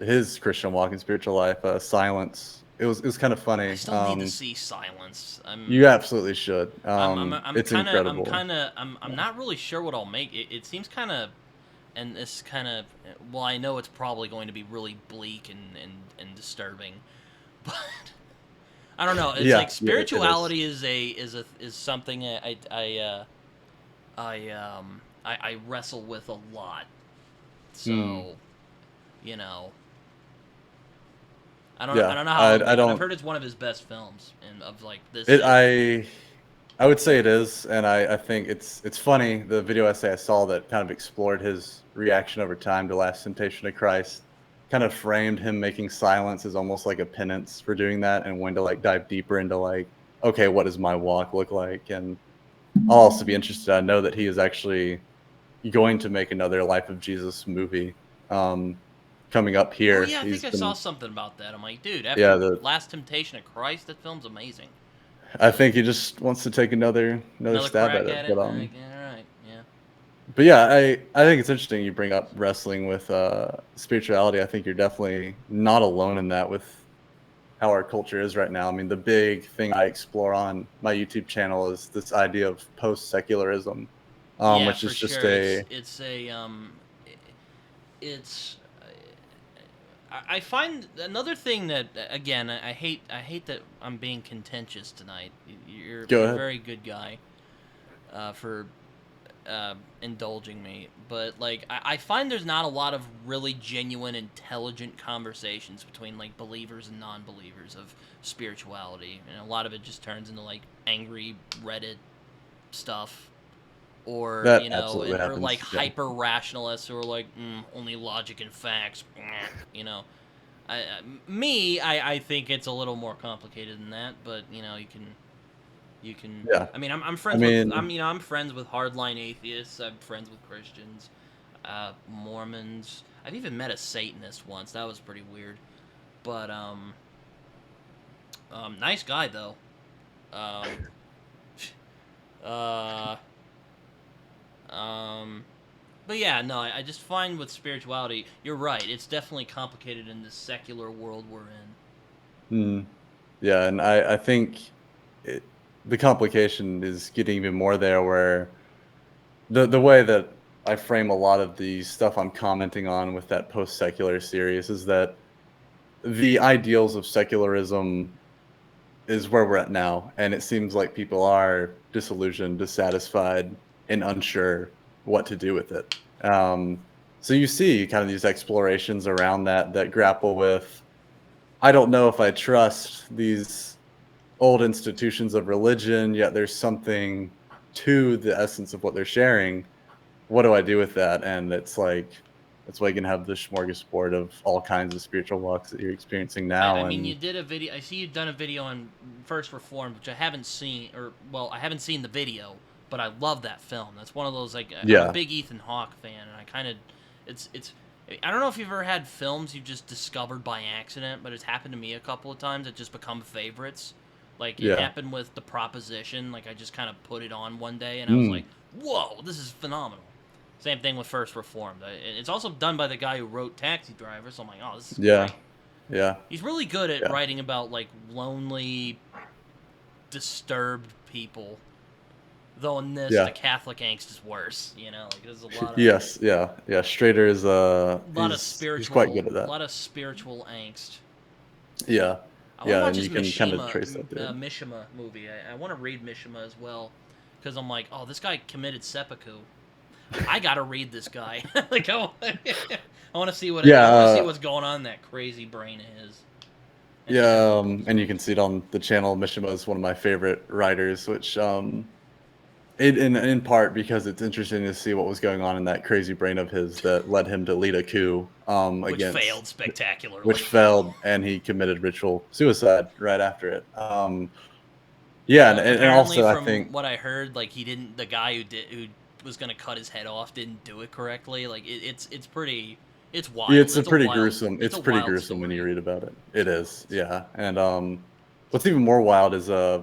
his Christian walk and spiritual life, Silence. It was kind of I funny. still need to see Silence. You absolutely should. I'm It's kind of incredible. I'm not really sure what I'll make. It seems kind of and this kind of well, I know it's probably going to be really bleak and disturbing, but I don't know. It's Yeah, like yeah, it is. spirituality is something I wrestle with a lot. Mm, So, you know, I yeah, don't know how I'll I do it. I've don't. heard it's one of his best films and of like this It era. I would say it is, and I think it's funny. The video essay I saw that kind of explored his reaction over time to Last Temptation of Christ, kind of framed him making Silence as almost like a penance for doing that, and when to like dive deeper into like, okay, what does my walk look like? And I'll also be interested. I know that he is actually going to make another Life of Jesus movie, um, coming up Oh here. yeah, I think He's I saw been, something about that. I'm like, dude, yeah, after Last Temptation of Christ, that film's amazing. I think he just wants to take another Another stab at crack it. at it. But Like, all right, yeah. yeah, I think it's interesting you bring up wrestling with spirituality. I think you're definitely not alone in that with how our culture is right now. I mean, the big thing I explore on my YouTube channel is this idea of post-secularism, Yeah, which for is just sure. a It's a it's I find another thing that again I hate that I'm being contentious tonight. go You're a ahead. very good guy for indulging me, but like I find there's not a lot of really genuine, intelligent conversations between like believers and non-believers of spirituality, and a lot of it just turns into like angry Reddit stuff or That absolutely or like happens. Yeah. hyper rationalists who are like only logic and facts. You know, I think it's a little more complicated than that, but you can. Yeah. I mean, I'm I friends with mean, I'm friends with hardline atheists. I'm friends with Christians, Mormons. I've even met a Satanist once. That was pretty weird, but nice guy though. Um, uh, Um, but yeah, no, I just find with spirituality, you're right. It's definitely complicated in this secular world we're in. mm, yeah, and I think it, the complication is getting even more there where the way that I frame a lot of the stuff I'm commenting on with that post-secular series is that the ideals of secularism is where we're at now, and it seems like people are disillusioned, dissatisfied, and unsure what to do with it. So you see kind of these explorations around that grapple with, I don't know if I trust these old institutions of religion, yet there's something to the essence of what they're sharing. What do I do with that? And it's like that's why you can have the smorgasbord of all kinds of spiritual walks that you're experiencing I now. mean, you And did a video. I see you've done a video on First Reformed, which I haven't seen, or well, I haven't seen the video, but I love that film. That's one of those like I'm a yeah, big Ethan Hawke fan, and I kind of it's. I don't know if you've ever had films you've just discovered by accident, but it's happened to me a couple of times that just become favorites. Like it yeah, happened with The Proposition. Like I just kind of put it on one day, and I was mm, like, "Whoa, this is phenomenal." Same thing with First Reformed. It's also done by the guy who wrote Taxi Driver, so I'm like, "Oh, this is yeah, great." yeah, He's really good at yeah, writing about like lonely, disturbed people. Though in this, yeah. the Catholic angst is worse. You know, like there's Yes, yeah, yeah. Schrader is he's quite good at a that. lot of spiritual angst. Yeah, I want to yeah, watch and his you can kind of trace that through. Mishima movie. I want to read Mishima as well, because I'm like, oh, this guy committed seppuku. I gotta read this guy. Like I want to see Yeah, I want to see what's going on in that crazy brain of his. yeah, and you can see it on the channel. Mishima is one of my favorite writers, which in part because it's interesting to see what was going on in that crazy brain of his that led him to lead a coup Which against failed spectacularly. which failed, and he committed ritual suicide right after it. Yeah, and Apparently, also I from think what I heard, like he didn't. The guy who was gonna cut his head off didn't do it correctly. Like it's pretty. It's wild. it's a pretty gruesome. It's It's a pretty wild gruesome when you story. read about it. It is, yeah. And what's even more wild is I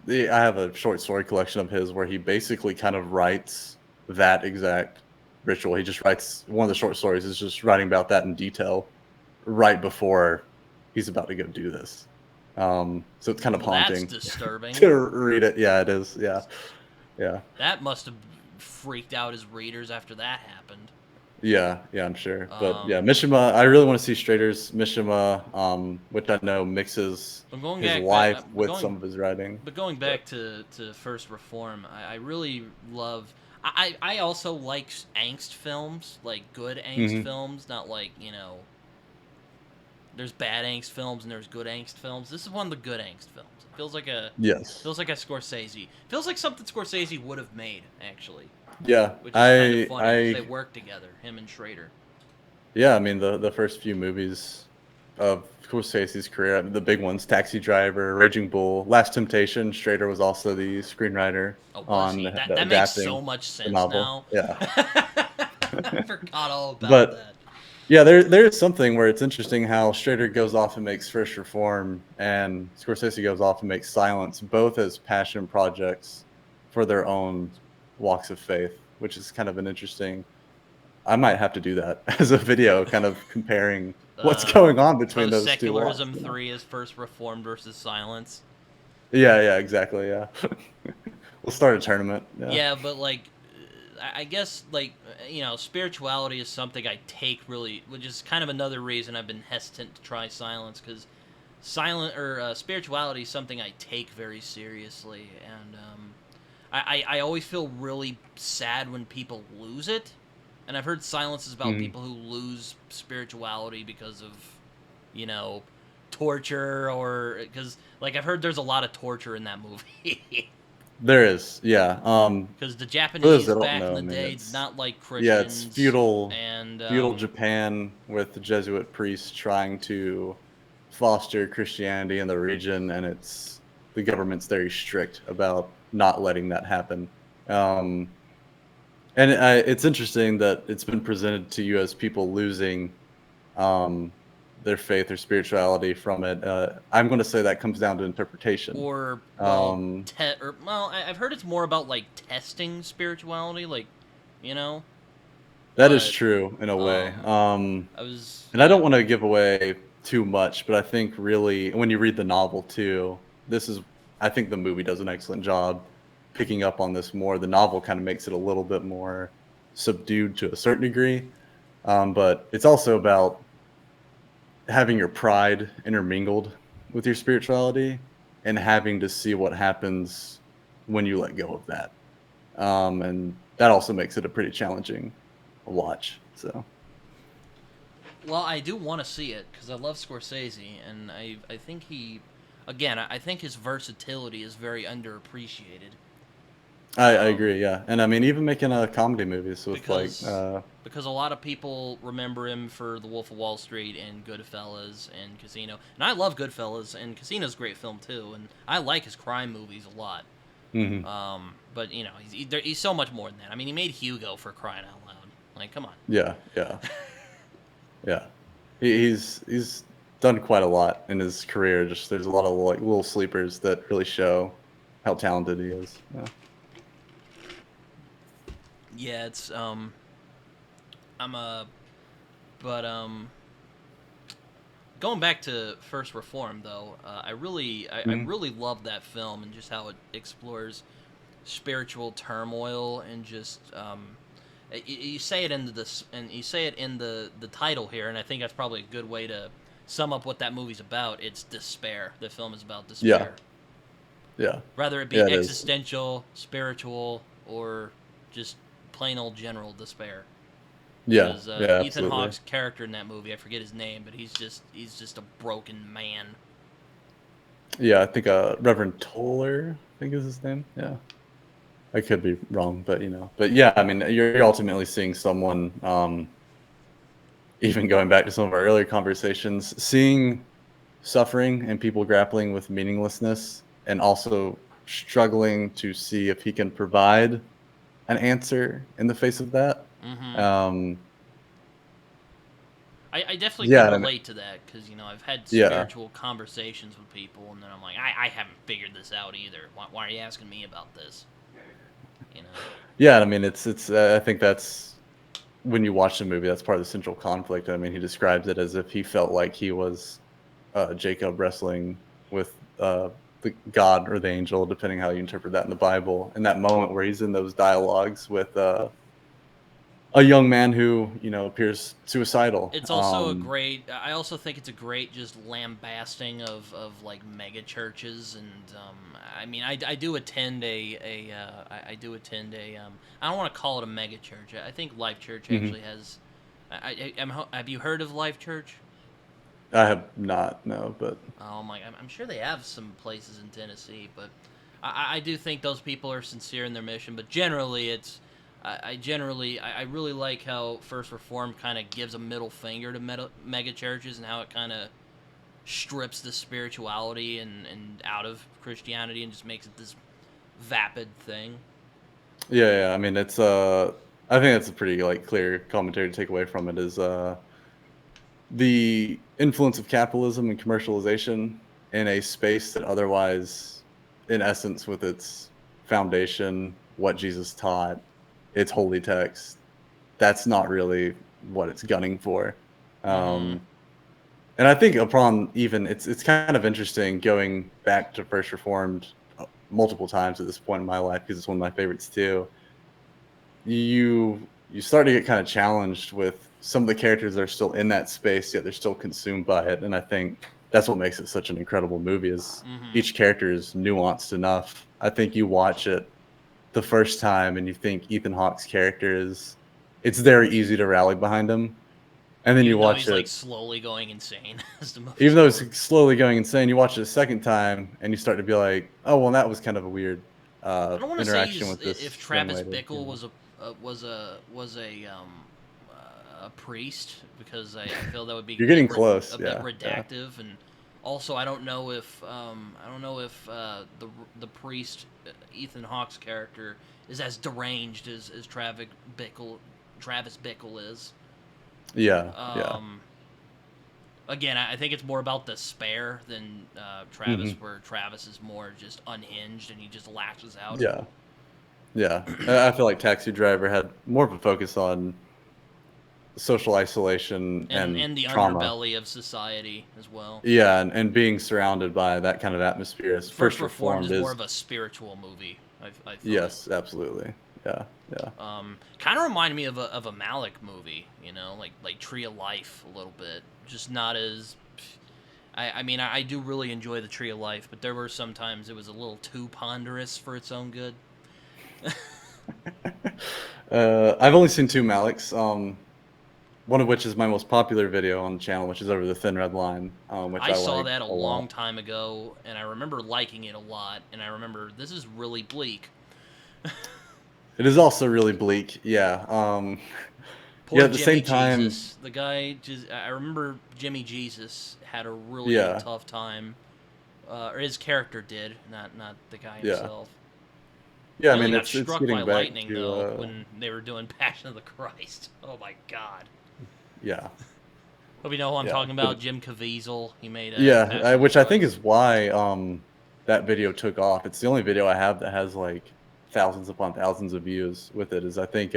have a short story collection of his where he basically kind of writes that exact ritual. He just writes one of the short stories is just writing about that in detail right before he's about to go do this. So it's kind of Well, that's haunting disturbing. to read it. Yeah, it is. Yeah, yeah, That must have freaked out his readers after that happened. yeah, yeah. I'm sure, but yeah, Um, Mishima. I really want to see Schrader's Mishima, which I know mixes but going his back, life with some of his writing. but going But back to First Reform, I really love. I also like angst films, like good angst mhm. films, not like there's bad angst films and there's good angst films. This is one of the good angst films. It Yes, feels like a Scorsese. Feels like something Scorsese would have made actually, yeah, which is kind of funny because they I work together, him and Schrader. Yeah, I mean the first few movies of Scorsese's career, the big ones, Taxi Driver, Raging Bull, Last Temptation. Schrader was also the screenwriter Oh, was on he? the That makes so adapting much the sense novel. now. Yeah, I forgot all about but that. yeah, there is something where it's interesting how Schrader goes off and makes First Reform, and Scorsese goes off and makes Silence, both as passion projects for their own walks of faith, which is kind of an interesting. I might have to do that as a video, kind of comparing what's Uh, going on between Post those two walks. secularism You know? 3 is First Reformed versus Silence. Yeah, yeah, exactly. Yeah, we'll start a tournament. Yeah. Yeah, but like, I guess like spirituality is something I take really, which is kind of another reason I've been hesitant to try Silence because spirituality is something I take very seriously, and I always feel really sad when people lose it. And I've heard Silence is about Mhm. people who lose spirituality because of, you know, torture or because like I've heard there's a lot of torture in that movie. There is, yeah. Because the For those Japanese that don't back in know, I the mean, day did not like it's Christians, feudal, and feudal Japan with the Jesuit priests trying to foster Christianity in the region, and the government's very strict about not letting that happen. Um, and it's interesting that it's been presented to you as people losing um, their faith or spirituality from it. I'm going to say that comes down to interpretation. or well, Um, I've heard it's more about like testing spirituality, like you know, that is but true in a way. I was And I don't want to give away too much, but I think really when you read the novel too, this is I think the movie does an excellent job picking up on this more. The novel kind of makes it a little bit more subdued to a certain degree, but it's also about having your pride intermingled with your spirituality and having to see what happens when you let go of that. and that also makes it a pretty challenging watch. So Well, I do want to see it because I love Scorsese, and I think I think his versatility is very underappreciated. I agree, yeah, and I mean even making comedy movies with like Because a lot of people remember him for The Wolf of Wall Street and Goodfellas and Casino, and I love Goodfellas, and Casino's a great film too, and I like his crime movies a lot. mhm. But he's so much more than that. I mean, he made Hugo, for crying out loud. Like, come on. Yeah, yeah, yeah. He's done quite a lot in his career. Just there's a lot of like little sleepers that really show how talented he is. Yeah. Yeah, it's I'm a but going back to First Reform though, I Mhm. really love that film and just how it explores spiritual turmoil and just you say it in this and you say it in the title here, and I think that's probably a good way to sum up what that movie's about. It's despair. The film is about Yeah, despair, yeah, whether it be yeah. It is. existential, spiritual, or just plain old general despair. Yeah, Because yeah, Ethan absolutely. Hawke's character in that movie, I forget his name, but he's just a broken man. Yeah, I think Reverend Toller, I think is his name. Yeah, I could be wrong, but but yeah, I mean, you're ultimately seeing someone. Even going back to some of our earlier conversations, seeing suffering and people grappling with meaninglessness, and also struggling to see if he can provide an answer in the face of that. Mm-hmm. Um, I definitely can yeah, and relate to that because I've had yeah, spiritual conversations with people, and then I'm like, I haven't figured this out either. Why are you asking me about this? You know? yeah. I mean, it's. I think that's when you watch the movie. That's part of the central conflict. I mean, he describes it as if he felt like he was Jacob wrestling with the God or the angel, depending how you interpret that in the Bible. In that moment where he's in those dialogues with a young man who appears suicidal. It's also a great. I also think it's a great just lambasting of like mega churches, and I mean, I do attend I do attend I don't want to call it a mega church. I think Life Church Mhm. actually has. Have you heard of Life Church? I have not, no, but Oh my, I'm sure they have some places in Tennessee, but I do think those people are sincere in their mission. But generally, I really like how First Reform kind of gives a middle finger to mega churches and how it kind of strips the spirituality and out of Christianity and just makes it this vapid thing. yeah. I mean, it's I think that's a pretty like clear commentary to take away from it is the influence of capitalism and commercialization in a space that otherwise, in essence, with its foundation, what Jesus taught, its holy text, that's not really what it's gunning for. Mm-hmm. Um, and I think upon even it's kind of interesting going back to First Reformed multiple times at this point in my life because it's one of my favorites too. You start to get kind of challenged with some of the characters that are still in that space, yet they're still consumed by it. And I think that's what makes it such an incredible movie is Mm-hmm. each character is nuanced enough. I think you watch it the first time and you think Ethan Hawke's character is it's very easy to rally behind him. And then you Even though watch he's like it, slowly going insane as the movie's even though it's going. slowly going insane, you watch it a second time and you start to be like, oh well, that was kind of a weird I don't want to say interaction he's with if this young Travis lady. Bickle was a priest because I feel that would be You're getting close. a bit Yeah, yeah. redactive, and also I don't know if the priest Ethan Hawke's character is as deranged as Travis Bickle is. Yeah, yeah. Um, Again, I think it's more about despair than Travis, Mhm. where Travis is more just unhinged and he just lashes out. Yeah, yeah. I feel like Taxi Driver had more of a focus on social isolation and And the trauma. underbelly of society as well. Yeah, and being surrounded by that kind of atmosphere as First First Reformed Reformed is more is of a spiritual movie. I thought. yes, absolutely. Yeah, yeah. Kind of reminded me of a Malik movie, like Tree of Life a little bit. Just not as. I mean, I do really enjoy the Tree of Life, but there were sometimes it was a little too ponderous for its own good. I've only seen two Maliks. One of which is my most popular video on the channel, which is over the Thin Red Line, which I I saw like that a a lot. long time ago, and I remember liking it a lot, and I remember this is really bleak. It is also really bleak, yeah. Yeah, Poor at the Jimmy same time, Jesus. The guy just I remember Jimmy Jesus had a really yeah, tough time. Or his character did, not the guy yeah, himself. yeah. He I only mean, got it's struck by getting back lightning to, though when they were doing Passion of the Christ. Oh my God. yeah, Hope you know who I'm yeah, talking but about. Jim Caviezel. He made yeah, Passion of the which I think Christ. is why that video took off. It's the only video I have that has like thousands upon thousands of views with it. Is I think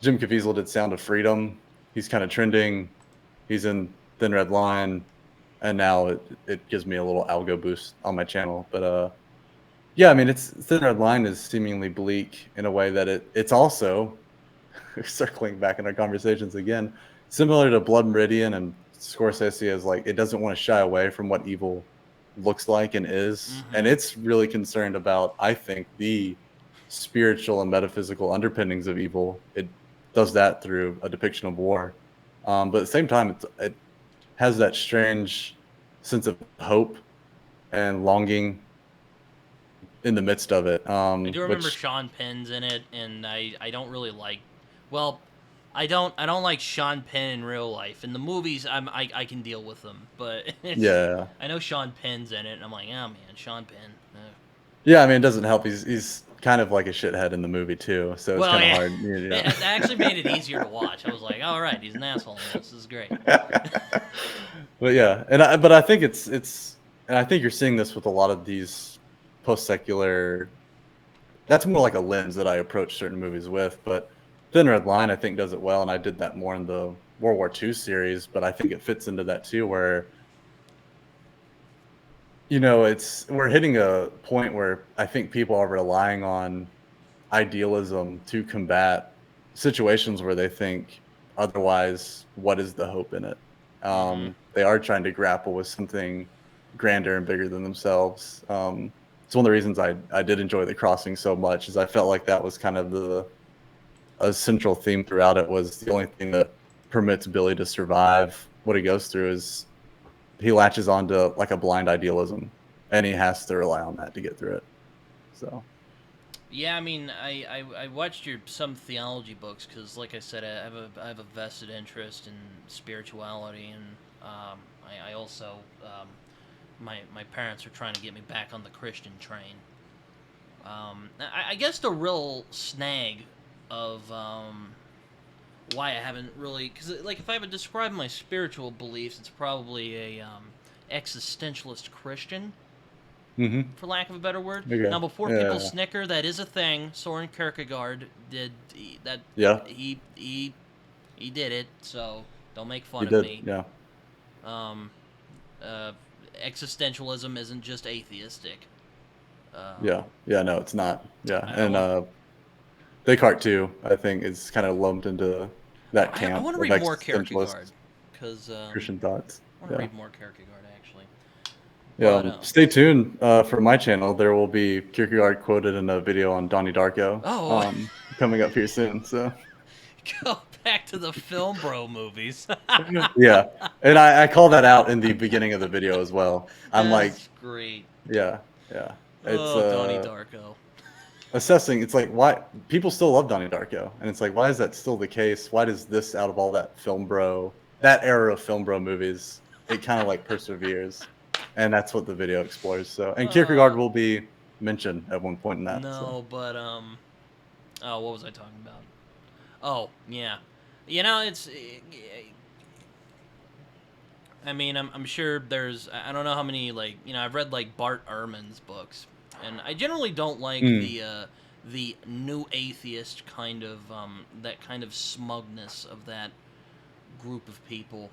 Jim Caviezel did Sound of Freedom. He's kind of trending. He's in Thin Red Line, and now it gives me a little algo boost on my channel. But yeah, I mean, it's Thin Red Line is seemingly bleak in a way that it's also circling back in our conversations again, similar to Blood Meridian and Scorsese is like it doesn't want to shy away from what evil looks like and is, and Mm-hmm. it's really concerned about, I think, the spiritual and metaphysical underpinnings of evil. It does that through a depiction of war, but at the same time, it has that strange sense of hope and longing in the midst of it, I do remember which Sean Penn's in it, and I don't really like. Well, I don't like Sean Penn in real life. In the movies, I can deal with them, but yeah, I know Sean Penn's in it, and I'm like, oh man, Sean Penn. yeah. I mean, it doesn't help. He's kind of like a shithead in the movie too, so it's Well, kind of yeah, hard, you know. that actually made it easier to watch. I was like, all right, he's an asshole in this. This is great. But yeah, but I think and I think you're seeing this with a lot of these post secular. That's more like a lens that I approach certain movies with, but Thin Red Line I think does it well, and I did that more in the World War II series, but I think it fits into that too, where we're hitting a point where I think people are relying on idealism to combat situations where they think otherwise, what is the hope in it? Mm-hmm. They are trying to grapple with something grander and bigger than themselves. It's one of the reasons I did enjoy The Crossing so much, is I felt like that was kind of a central theme throughout it. Was the only thing that permits Billy to survive what he goes through is he latches onto like a blind idealism, and he has to rely on that to get through it. So Yeah, I mean, I watched some theology books because, like I said, I have a vested interest in spirituality, and I also my parents are trying to get me back on the Christian train. I guess the real snag of why I haven't really, because like if I would describe my spiritual beliefs, it's probably a existentialist Christian, hmm for lack of a better word. Now, okay, before people yeah, snicker, that is a thing. Soren Kierkegaard did that. yeah, He did it. So don't make he fun of did, me. yeah. Um, uh, existentialism isn't just atheistic. Yeah. Yeah, no, it's not. Yeah, I and, want Descartes too, I think, is kinda lumped into that I camp want to of read more Kierkegaard existentialist because Christian thoughts. I want to Yeah. read more Kierkegaard actually. Yeah, But stay tuned, for my channel. There will be Kierkegaard quoted in a video on Donnie Darko, oh, coming up here soon, so go back to the film bro movies. yeah, and I call that out in the beginning of the video as well. I'm like, That's great. yeah, yeah. It's, Oh, Donnie Darko. assessing, it's like, why people still love Donnie Darko, and it's like, why is that still the case? Why does this, out of all that era of film bro movies, it kind of like perseveres, and that's what the video explores. So, and Kierkegaard Uh, will be mentioned at one point in that. So, no, but oh, what was I talking about? Oh, yeah. You know, it's. I mean, I'm sure there's. I don't know how many, like, I've read, like, Bart Ehrman's books. And I generally don't like mm, the new atheist kind of, that kind of smugness of that group of people.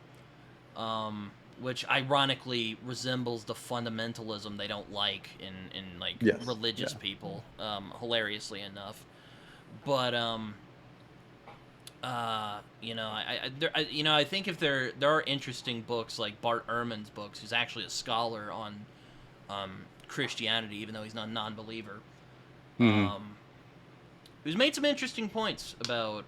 Which ironically resembles the fundamentalism they don't like in like yes, religious yeah, people, hilariously enough. But I think if there are interesting books like Bart Ehrman's books, who's actually a scholar on Christianity, even though he's not a non-believer. hmm Um, who's made some interesting points about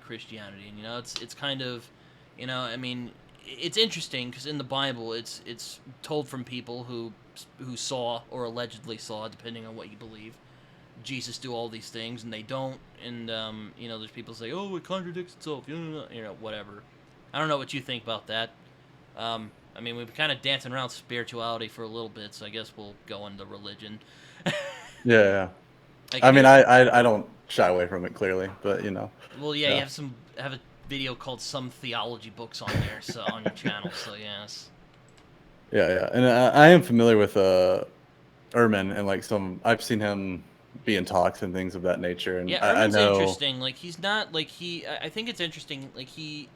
Christianity, and it's kind of, I mean, it's interesting because in the Bible, it's told from people who saw or allegedly saw, depending on what you believe, Jesus do all these things, and they don't, and there's people say, oh, it contradicts itself, whatever. I don't know what you think about that. I mean, we've kind of dancing around spirituality for a little bit, so I guess we'll go into religion. Yeah. I mean, I don't shy away from it clearly, but Well, yeah, you have a video called "Some Theology Books" on there, so on your channel. So yes. Yeah, and I am familiar with Ehrman, and like I've seen him be in talks and things of that nature, and Yeah, I Ehrman's know interesting. Like he's not like I think it's interesting. Like he's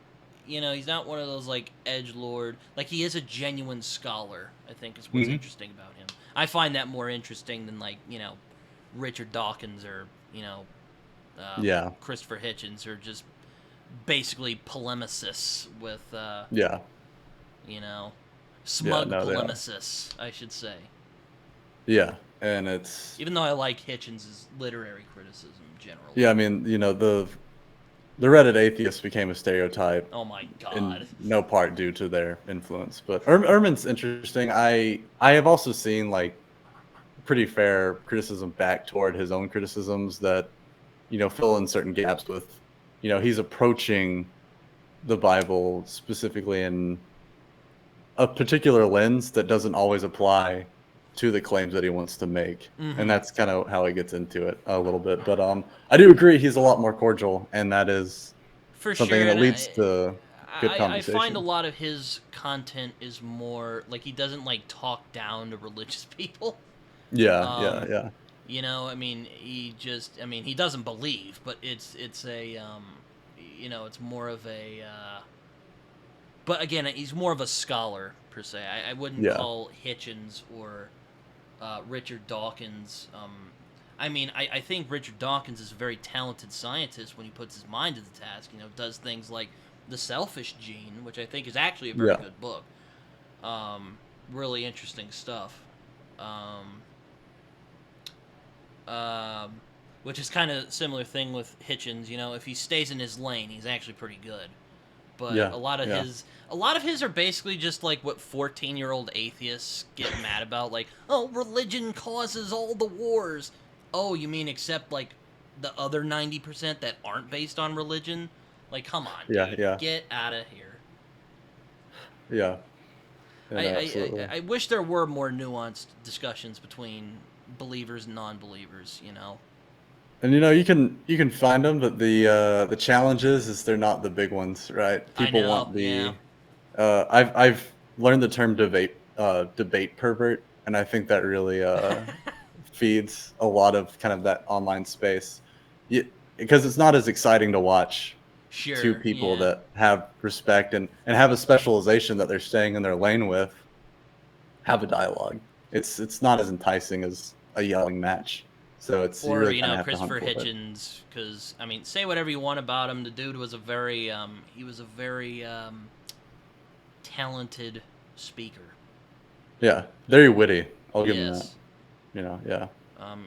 not one of those like edgelord. Like he is a genuine scholar. I think is what's interesting about him. I find that more interesting than like Richard Dawkins or Christopher Hitchens, or just basically polemicists with smug polemicists, I should say. Yeah, and it's even though I like Hitchens' literary criticism generally. Yeah, I mean, the Reddit atheist became a stereotype. Oh my god! In no part due to their influence, but Ehrman's interesting. I have also seen like pretty fair criticism back toward his own criticisms that fill in certain gaps with he's approaching the Bible specifically in a particular lens that doesn't always apply to the claims that he wants to make. And that's kind of how he gets into it a little bit. But I do agree he's a lot more cordial, and that is for something sure, that leads to good conversation. I find a lot of his content is more like he doesn't like talk down to religious people. Yeah. I mean, he doesn't believe, but it's a it's more of a but again, he's more of a scholar per se. I wouldn't call Hitchens or Richard Dawkins. I think Richard Dawkins is a very talented scientist when he puts his mind to the task. Does things like The Selfish Gene, which I think is actually a very good book. Really interesting stuff. Which is kind of similar thing with Hitchens. If he stays in his lane, he's actually pretty good. But a lot of his are basically just like what 14-year-old atheists get mad about, like, oh, religion causes all the wars. Oh, you mean except like the other 90% that aren't based on religion? Like, come on, dude. Get out of here. Yeah. I wish there were more nuanced discussions between believers and non-believers, And you can find them, but the challenge is they're not the big ones, right? People want the I've learned the term debate pervert, and I think that really feeds a lot of kind of that online space, because it's not as exciting to watch two people that have respect and have a specialization that they're staying in their lane with have a dialogue. It's not as enticing as a yelling match. So it's or really Christopher Hitchens, because say whatever you want about him, the dude was a very talented speaker. Yeah, very witty. I'll give him that.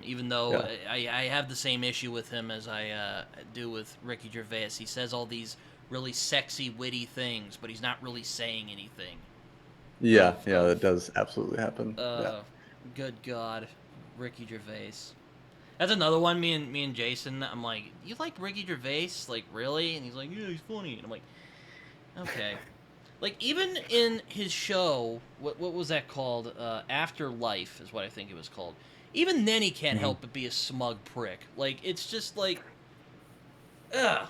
Even though I have the same issue with him as I do with Ricky Gervais. He says all these really sexy, witty things, but he's not really saying anything. Yeah, that does absolutely happen. Good God, Ricky Gervais. That's another one. Me and Jason. I'm like, you like Ricky Gervais? Like, really? And he's like, yeah, he's funny. And I'm like, okay. Like, even in his show, what was that called? Afterlife is what I think it was called. Even then, he can't help but be a smug prick. Like, it's just like, ugh.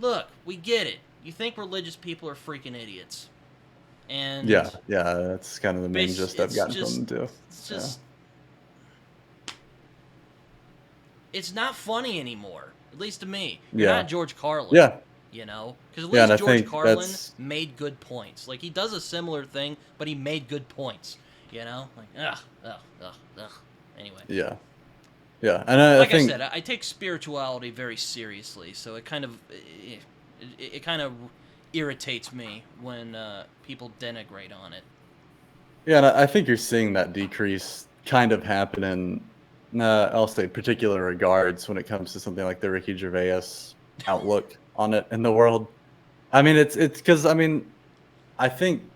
Look, we get it. You think religious people are freaking idiots. And yeah, that's kind of the main gist I've gotten from them too. It's just, it's not funny anymore, at least to me. You're not George Carlin. Yeah. Because at least George Carlin made good points. Like, he does a similar thing, but he made good points. Like, anyway. Yeah, and I think, I said, I take spirituality very seriously, so it kind of irritates me when people denigrate on it. Yeah, and I think you're seeing that decrease kind of happen in I'll say particular regards when it comes to something like the Ricky Gervais outlook on it in the world. I mean, it's because I think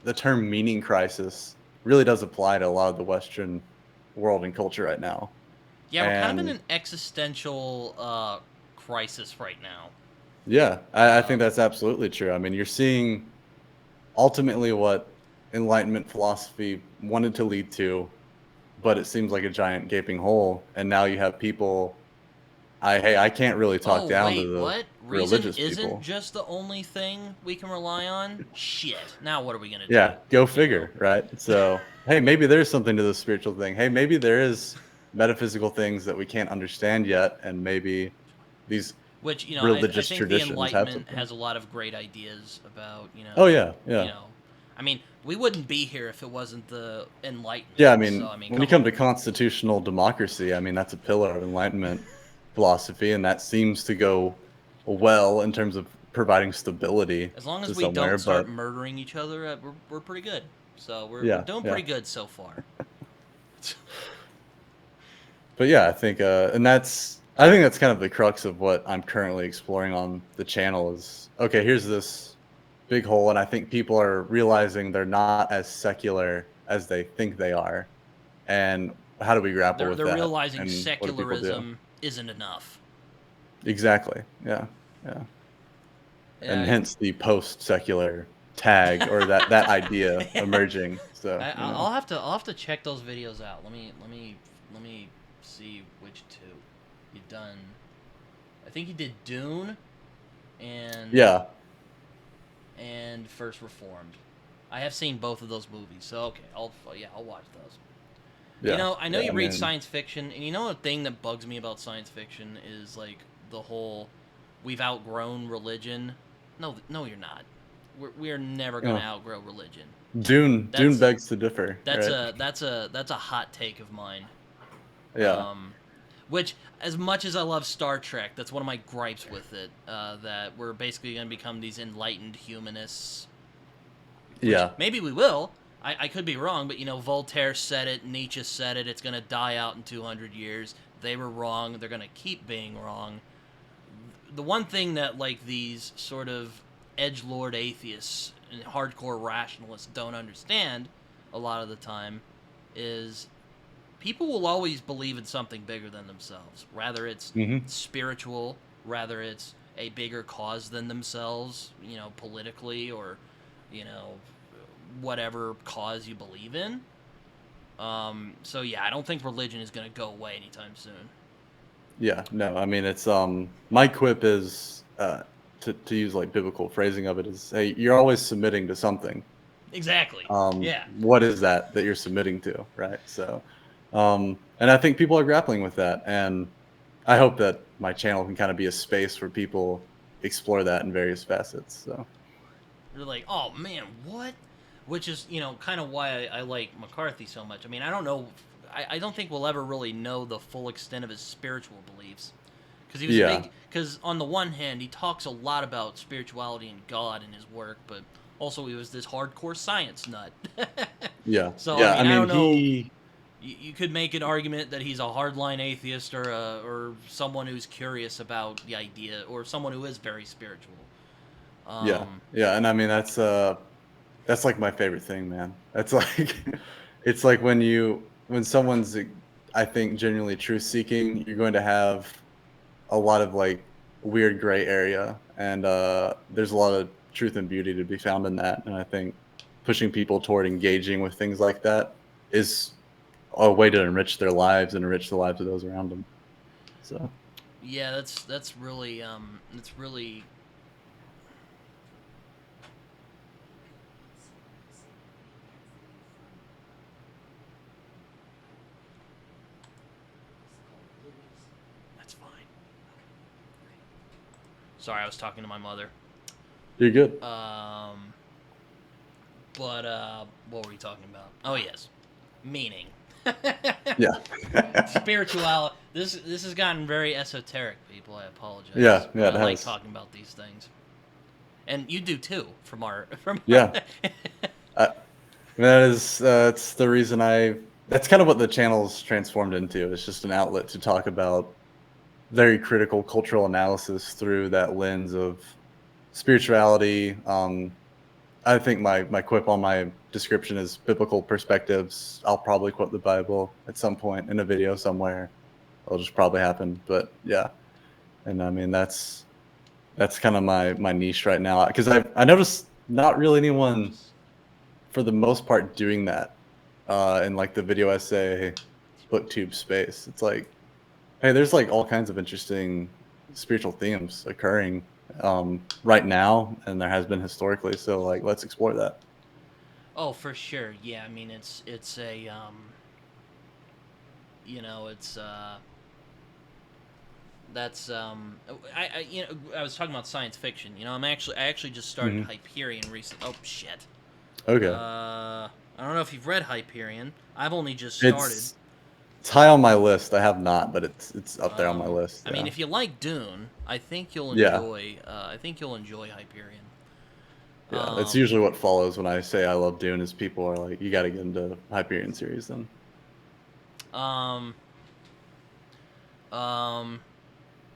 the term meaning crisis really does apply to a lot of the Western world and culture right now. Yeah, we're kind of in And an existential crisis right now. yeah, I think that's absolutely true. I mean, you're seeing ultimately what Enlightenment philosophy wanted to lead to, but it seems like a giant gaping hole. And now you have people. I can't really talk Oh, down to wait, the what? Reason religious isn't people. just the only thing we can rely on? Shit. Now what are we going to do? Yeah, go You know? figure, right? So, hey, maybe there's something to the spiritual thing. Hey, maybe there is metaphysical things that we can't understand yet, and maybe these Which, I religious think the traditions have Enlightenment something. has a lot of great ideas about, Oh yeah, yeah. I mean, we wouldn't be here if it wasn't the Enlightenment. Yeah, I So, mean, I mean, when you come come on. to constitutional democracy, I mean, that's a pillar of Enlightenment philosophy, and that seems to go well in terms of providing stability As long to as we somewhere. don't start But murdering each other, we're pretty good. So, we're yeah, doing yeah. pretty good so far. But yeah, I think, I think that's kind of the crux of what I'm currently exploring on the channel is, okay, here's this big hole, and I think people are realizing they're not as secular as they think they are. And how do we grapple with They're that? realizing And what do people do? secularism isn't enough. Exactly. Yeah. Yeah. And Yeah, hence the post-secular tag or that idea emerging. So, I'll have to check those videos out. Let me see which two you done. I think you did Dune and yeah. First Reformed. I have seen both of those movies, so okay, I'll watch those. Yeah. I know Yeah. you read science fiction, and a thing that bugs me about science fiction is like the whole we've outgrown religion. No, no, you're not. We're never gonna Oh, outgrow religion. Dune That's begs to differ, right? that's a hot take of mine. Yeah. Um, which, as much as I love Star Trek, that's one of my gripes with it. That we're basically going to become these enlightened humanists. Which Yeah. maybe we will. I could be wrong, but Voltaire said it, Nietzsche said it. It's going to die out in 200 years. They were wrong. They're going to keep being wrong. The one thing that like these sort of edgelord atheists and hardcore rationalists don't understand a lot of the time is people will always believe in something bigger than themselves. Rather it's Hmm. spiritual, rather it's a bigger cause than themselves, politically or, you know, whatever cause you believe in. So yeah, I don't think religion is going to go away anytime soon. Yeah. No, I mean, it's, my quip is, to use like biblical phrasing of it is, hey, you're always submitting to something. Exactly. Yeah. What is that you're submitting to, right? So, and I think people are grappling with that, and I hope that my channel can kind of be a space where people explore that in various facets. So, They're like, oh man, what? Which is, kind of why I like McCarthy so much. I mean, I don't know. I don't think we'll ever really know the full extent of his spiritual beliefs. Because he was a yeah, big. Because on the one hand, he talks a lot about spirituality and God in his work, but also he was this hardcore science nut. yeah, So, I yeah. I mean, I mean, don't know. he, You could make an argument that he's a hardline atheist or someone who's curious about the idea or someone who is very spiritual. yeah, Um, yeah, and I mean that's like my favorite thing, man. That's like, it's like when someone's, I think, genuinely truth seeking, you're going to have a lot of like weird gray area, and there's a lot of truth and beauty to be found in that. And I think pushing people toward engaging with things like that is a way to enrich their lives and enrich the lives of those around them. So Yeah, that's really that's fine. Sorry, I was talking to my mother. you're good. Um, but what were we talking about? Oh yes, meaning. Yeah. Spirituality. This has gotten very esoteric, people. I Yeah, apologize, but yeah, I it like has. talking about these things, and you do too. From our Yeah. That is, it's the reason I that's kind of what the channel's transformed into. It's just an outlet to talk about very critical cultural analysis through that lens of spirituality. I think my quip on my description is biblical perspectives. I'll probably quote the Bible at some point in a video somewhere. It'll just probably happen. But yeah, and I mean that's kind of my niche right now, because I noticed not really anyone for the most part doing that in like the video essay booktube space. It's like, hey, there's like all kinds of interesting spiritual themes occurring right now, and there has been historically. So like, let's explore that. Oh, for sure. Yeah, I mean it's a you know, it's that's I was talking about science fiction. You know, I actually just started Hyperion recently. Oh shit. Okay. I don't know if you've read Hyperion. I've only just started. It's high on my list. I have not, but it's up there on my list. I mean, if you like Dune, I think you'll Yeah. enjoy. I think you'll enjoy Hyperion. Yeah, that's usually what follows when I say I love Dune. Is people are like, you got to get into Hyperion series then.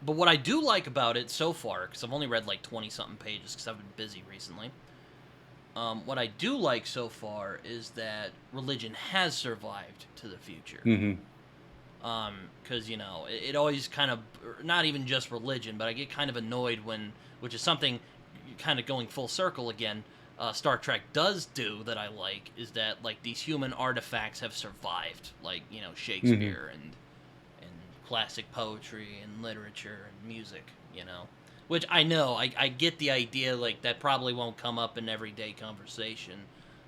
But what I do like about it so far, because I've only read like 20-something pages because I've been busy recently. What I do like so far is that religion has survived to the future. Because, you know, it always kind of, not even just religion, but I get kind of annoyed when, which is something kind of going full circle again, Star Trek does do that I like, is that, like, these human artifacts have survived, like, you know, Shakespeare and classic poetry and literature and music, you know. Which I know, I get the idea, like, that probably won't come up in everyday conversation,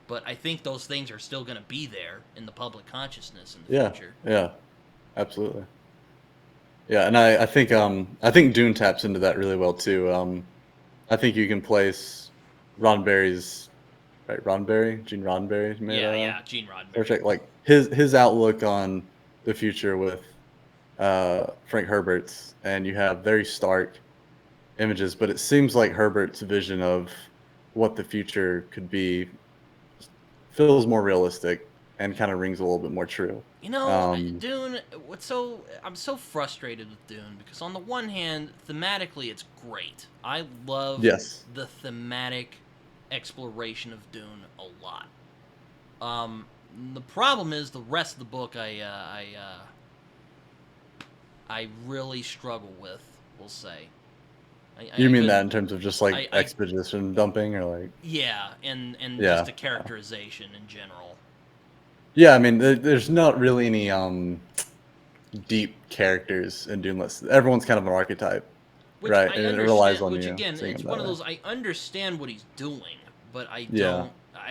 but I think those things are still going to be there in the public consciousness in the future. Yeah, absolutely. Yeah, and I think Dune taps into that really well too. I think you can place Roddenberry's, right? Gene Roddenberry made Gene Roddenberry. like his outlook on the future with Frank Herbert's, and you have very stark images, but it seems like Herbert's vision of what the future could be feels more realistic and kind of rings a little bit more true. You know, Dune, I'm so frustrated with Dune because on the one hand, thematically it's great. I love the thematic exploration of Dune a lot. The problem is the rest of the book I really struggle with, we'll say. You mean that in terms of just like exposition dumping, or like? Yeah, and just the characterization in general. Yeah, I mean, there's not really any deep characters in Dune. Everyone's kind of an archetype, right? And it relies on you. Again, it's one of those. I understand what he's doing, but I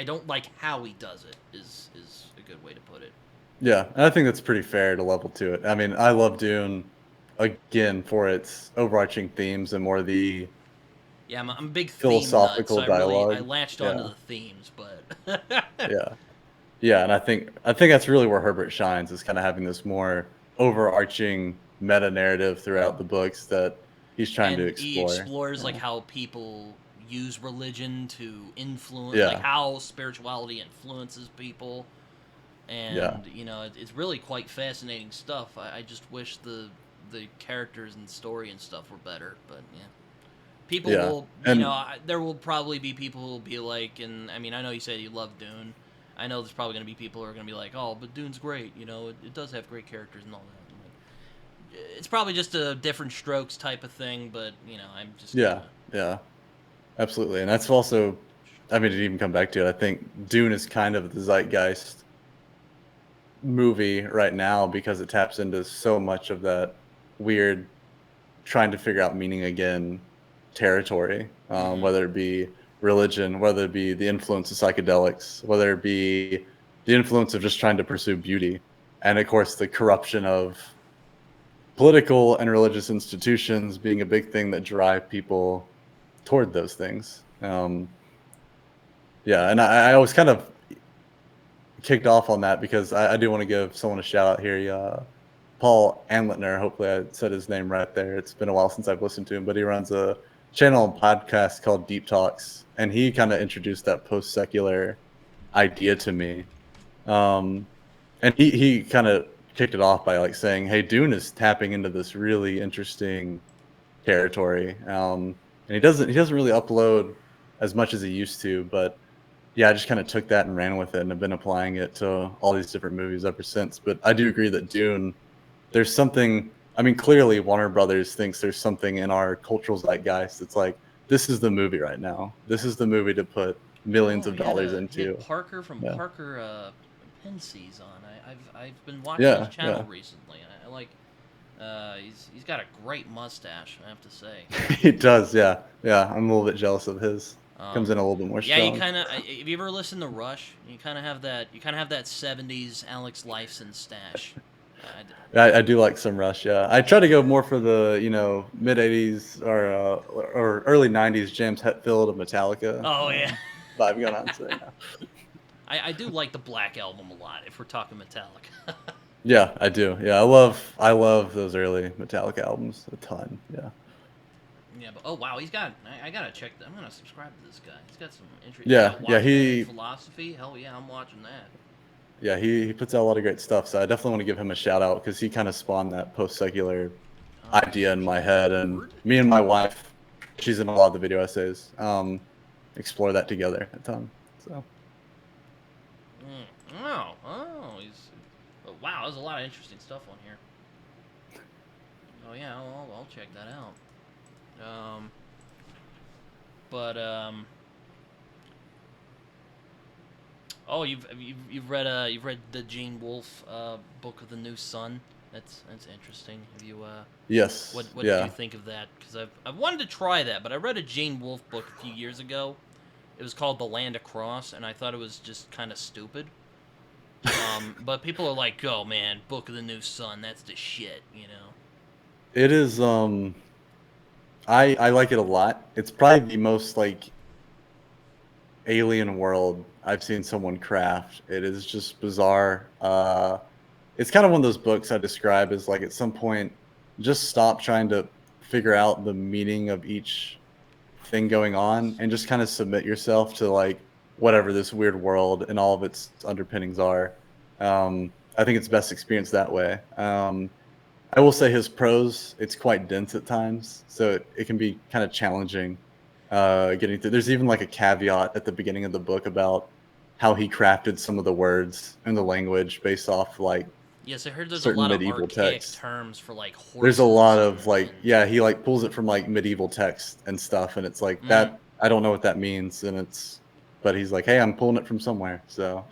don't like how he does it. Is a good way to put it. Yeah, and I think that's pretty fair to level to it. I mean, I love Dune. Again, for its overarching themes and more the I'm a big philosophical theme nut, so dialogue. I latched onto the themes, but yeah, and I think that's really where Herbert shines, is kind of having this more overarching meta narrative throughout the books that he's trying to explore. He explores like how people use religion to influence, like how spirituality influences people, and you know, it's really quite fascinating stuff. I just wish the characters and story and stuff were better, but people will, you know, there will probably be people who will be like, and I mean, I know you said you love Dune. I know there's probably going to be people who are going to be like, oh, but Dune's great, you know, it does have great characters and all that. It's probably just a different strokes type of thing, but, you know, I'm just... Yeah, absolutely. And that's also, I mean, to even come back to it, I think Dune is kind of the zeitgeist movie right now because it taps into so much of that weird trying to figure out meaning again territory, whether it be religion, whether it be the influence of psychedelics, whether it be the influence of just trying to pursue beauty, and of course the corruption of political and religious institutions being a big thing that drive people toward those things. And I was kind of kicked off on that because I do want to give someone a shout out here. Paul Anlitner, hopefully I said his name right there. It's been a while since I've listened to him, but he runs a channel and podcast called Deep Talks, and he kind of introduced that post-secular idea to me. And he kind of kicked it off by like saying, "Hey, Dune is tapping into this really interesting territory." And he doesn't really upload as much as he used to, but yeah, I just kind of took that and ran with it, and have been applying it to all these different movies ever since. But I do agree that Dune, there's something. I mean, clearly Warner Brothers thinks there's something in our cultural zeitgeist. It's like, this is the movie right now. This is the movie to put millions Oh, of dollars he had into. Parker from Yeah, Parker Pence's on. I've been watching his yeah, channel yeah. recently. I like. He's got a great mustache, I have to say. He does. Yeah, yeah. I'm a little bit jealous of his. Comes Um, in a little bit more yeah, you strong. kind of. Have you ever listened to Rush? You kind of have that. You kind of have that '70s Alex Lifeson stash. I do like some Rush. Yeah, I try to go more for the mid '80s or early '90s James Hetfield of Metallica Oh yeah. vibe going on. So yeah. I do like the Black Album a lot. If we're talking Metallica. Yeah, I do. Yeah, I love those early Metallica albums a ton. Yeah. Yeah, but oh wow, he's got. I gotta check. I'm gonna subscribe to this guy. He's got some interesting. He's Yeah, got yeah, Watchmen he philosophy. Hell yeah, I'm watching that. yeah, he puts out a lot of great stuff. So I definitely want to give him a shout out because he kind of spawned that post-secular idea in my head, and Word? me and my wife, she's in a lot of the video essays, explore that together a ton. So Oh, he's. Oh, wow, there's a lot of interesting stuff on here. Oh yeah, I'll check that out. Um, but oh, you've read the Gene Wolfe book of the New Sun. That's interesting. Have you yes, what did you yeah. think of that? Because I've wanted to try that, but I read a Gene Wolfe book a few years ago. It was called The Land Across, and I thought it was just kind of stupid. But people are like, "Oh man, Book of the New Sun, that's the shit," you know. It is. I like it a lot. It's probably the most like alien world I've seen someone craft. It is just bizarre. It's kind of one of those books I describe as like at some point, just stop trying to figure out the meaning of each thing going on and just kind of submit yourself to like whatever this weird world and all of its underpinnings are. I think it's best experienced that way. I will say his prose, it's quite dense at times, so it can be kind of challenging getting through. There's even like a caveat at the beginning of the book about how he crafted some of the words and the language based off like Yes, I heard there's a certain lot of medieval archaic texts. terms for like There's a horses lot of like, and yeah, he like pulls it from like medieval text and stuff, and it's like mm. that. I don't know what that means, and but he's like, hey, I'm pulling it from somewhere. So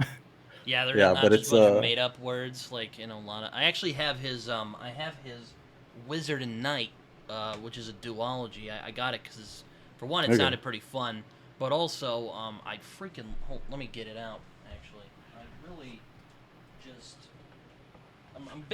Yeah, they're yeah, not but just a it's bunch of made up words like in a lot of. I actually have his Wizard and Knight, which is a duology. I got it because for one it okay. sounded pretty fun, but also I freaking let me get it out. Actually, I really just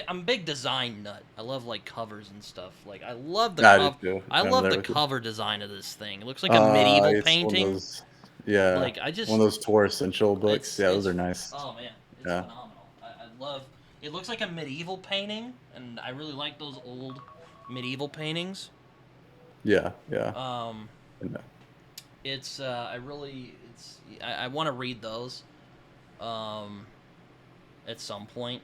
I'm a big design nut. I love like covers and stuff. Like I love the I do too. I I'm love there the with you. cover design of this thing. It looks like a medieval It's one of painting. those, yeah, Like I one just of those tour essential books. Yeah, those it's are nice. oh man, it's Yeah, phenomenal. I love it. Looks like a medieval painting, and I really like those old medieval paintings. yeah, yeah. Um, And, it's I really it's I want to read those. Um, at some point.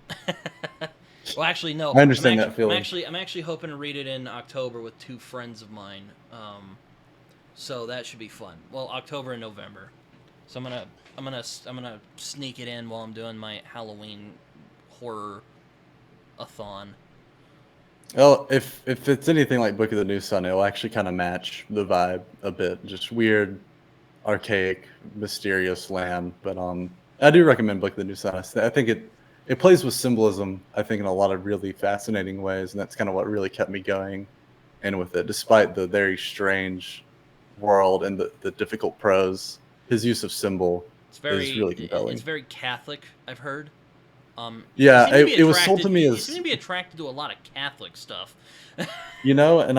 Well, actually, no. I understand that feeling. I'm actually hoping to read it in October with two friends of mine. So that should be fun. Well, October and November. So I'm gonna sneak it in while I'm doing my Halloween horror a thon. Well, if it's anything like Book of the New Sun, it'll actually kind of match the vibe a bit. Just weird, archaic, mysterious land. But I do recommend Book of the New Sun. I think it plays with symbolism. I think in a lot of really fascinating ways, and that's kind of what really kept me going in with it, despite the very strange world and the difficult prose. His use of symbol is really It's compelling. very Catholic. I've heard. Yeah, it was sold to me You as seem to be attracted to a lot of Catholic stuff. and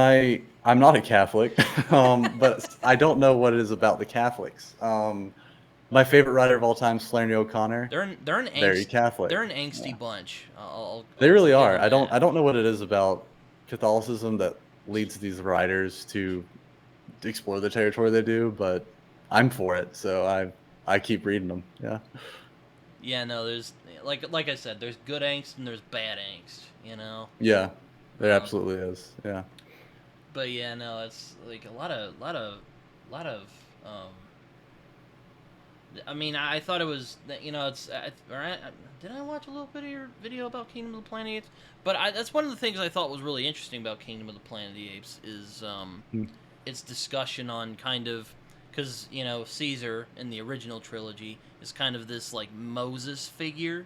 I'm not a Catholic, but I don't know what it is about the Catholics. My favorite writer of all time, Flannery O'Connor, very Catholic. they're an Yeah. angsty bunch. They really I'll give are. them I that. don't know what it is about Catholicism that leads these writers to explore the territory they do, but I'm for it, so I keep reading them. Yeah. Yeah, no, there's like I said, there's good angst and there's bad angst, you know. Yeah, there Um, absolutely is. Yeah. but yeah, no, it's like a lot of. Um, I mean, I thought it was, it's. Did I watch a little bit of your video about Kingdom of the Planet of the Apes? But that's one of the things I thought was really interesting about Kingdom of the Planet of the Apes is Mm. its discussion on kind of, because Caesar in the original trilogy is kind of this like Moses figure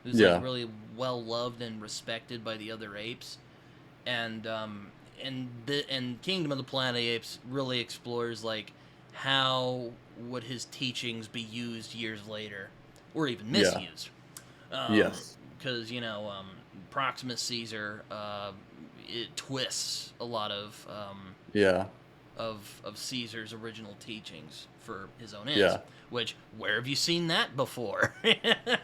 who's like Yeah. really well loved and respected by the other apes, and and Kingdom of the Planet of the Apes really explores like how would his teachings be used years later, or even Yeah. misused, Yes. because Proximus Caesar it twists a lot Yeah. of Caesar's original teachings for his own ends. Yeah. Which, where have you seen that before?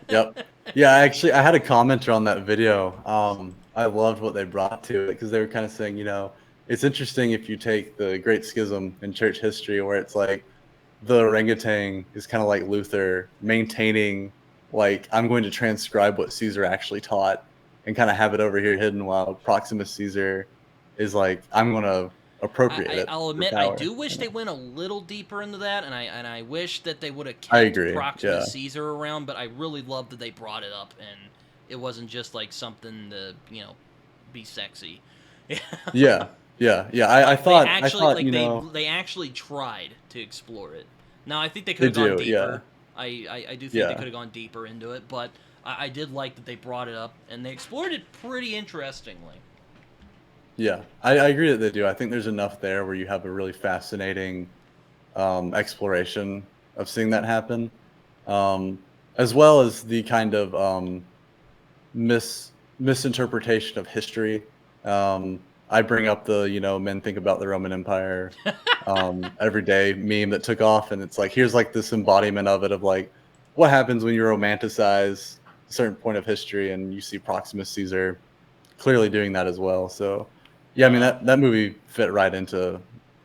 Yep. Yeah, actually, I had a commenter on that video. I loved what they brought to it because they were kind of saying, it's interesting if you take the Great Schism in church history, where it's like the orangutan is kind of like Luther maintaining, like, I'm going to transcribe what Caesar actually taught and kind of have it over here hidden, while Proximus Caesar is like, I'm going to appropriate it I'll for admit I power. do wish they went a little deeper into that, and I wish that they would have I kept agree. Yeah. Proximus Caesar around. But I really love that they brought it up, and it wasn't just like something to be sexy. Yeah. Yeah. Yeah. I Like they thought, I actually thought, like they actually tried to explore it. Now I think they could they have gone do. Yeah. deeper. I do think they Yeah. could have gone deeper into it, but I did like that they brought it up and they explored it pretty interestingly. Yeah, I agree that they do. I think there's enough there where you have a really fascinating exploration of seeing that happen, um, as well as the kind of misinterpretation of history. I bring up the men think about the Roman Empire every day meme that took off, and it's like here's like this embodiment of it, of like what happens when you romanticize a certain point of history, and you see Proximus Caesar clearly doing that as well. So, yeah, I mean Uh, that movie fit right into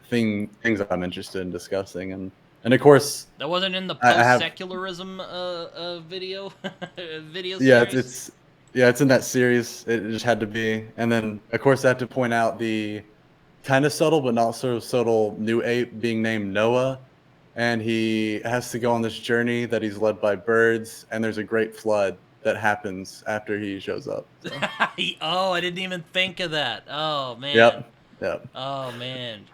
things I'm interested in discussing, and of course that wasn't in the I have post-secularism video video yeah series. it's in that series. It just had to be, and then of course I have to point out the kind of subtle but not so subtle new ape being named Noah, and he has to go on this journey that he's led by birds, and there's a great flood that happens after he shows up. So, Oh, I didn't even think of that. Oh man. yep, yep. Oh man.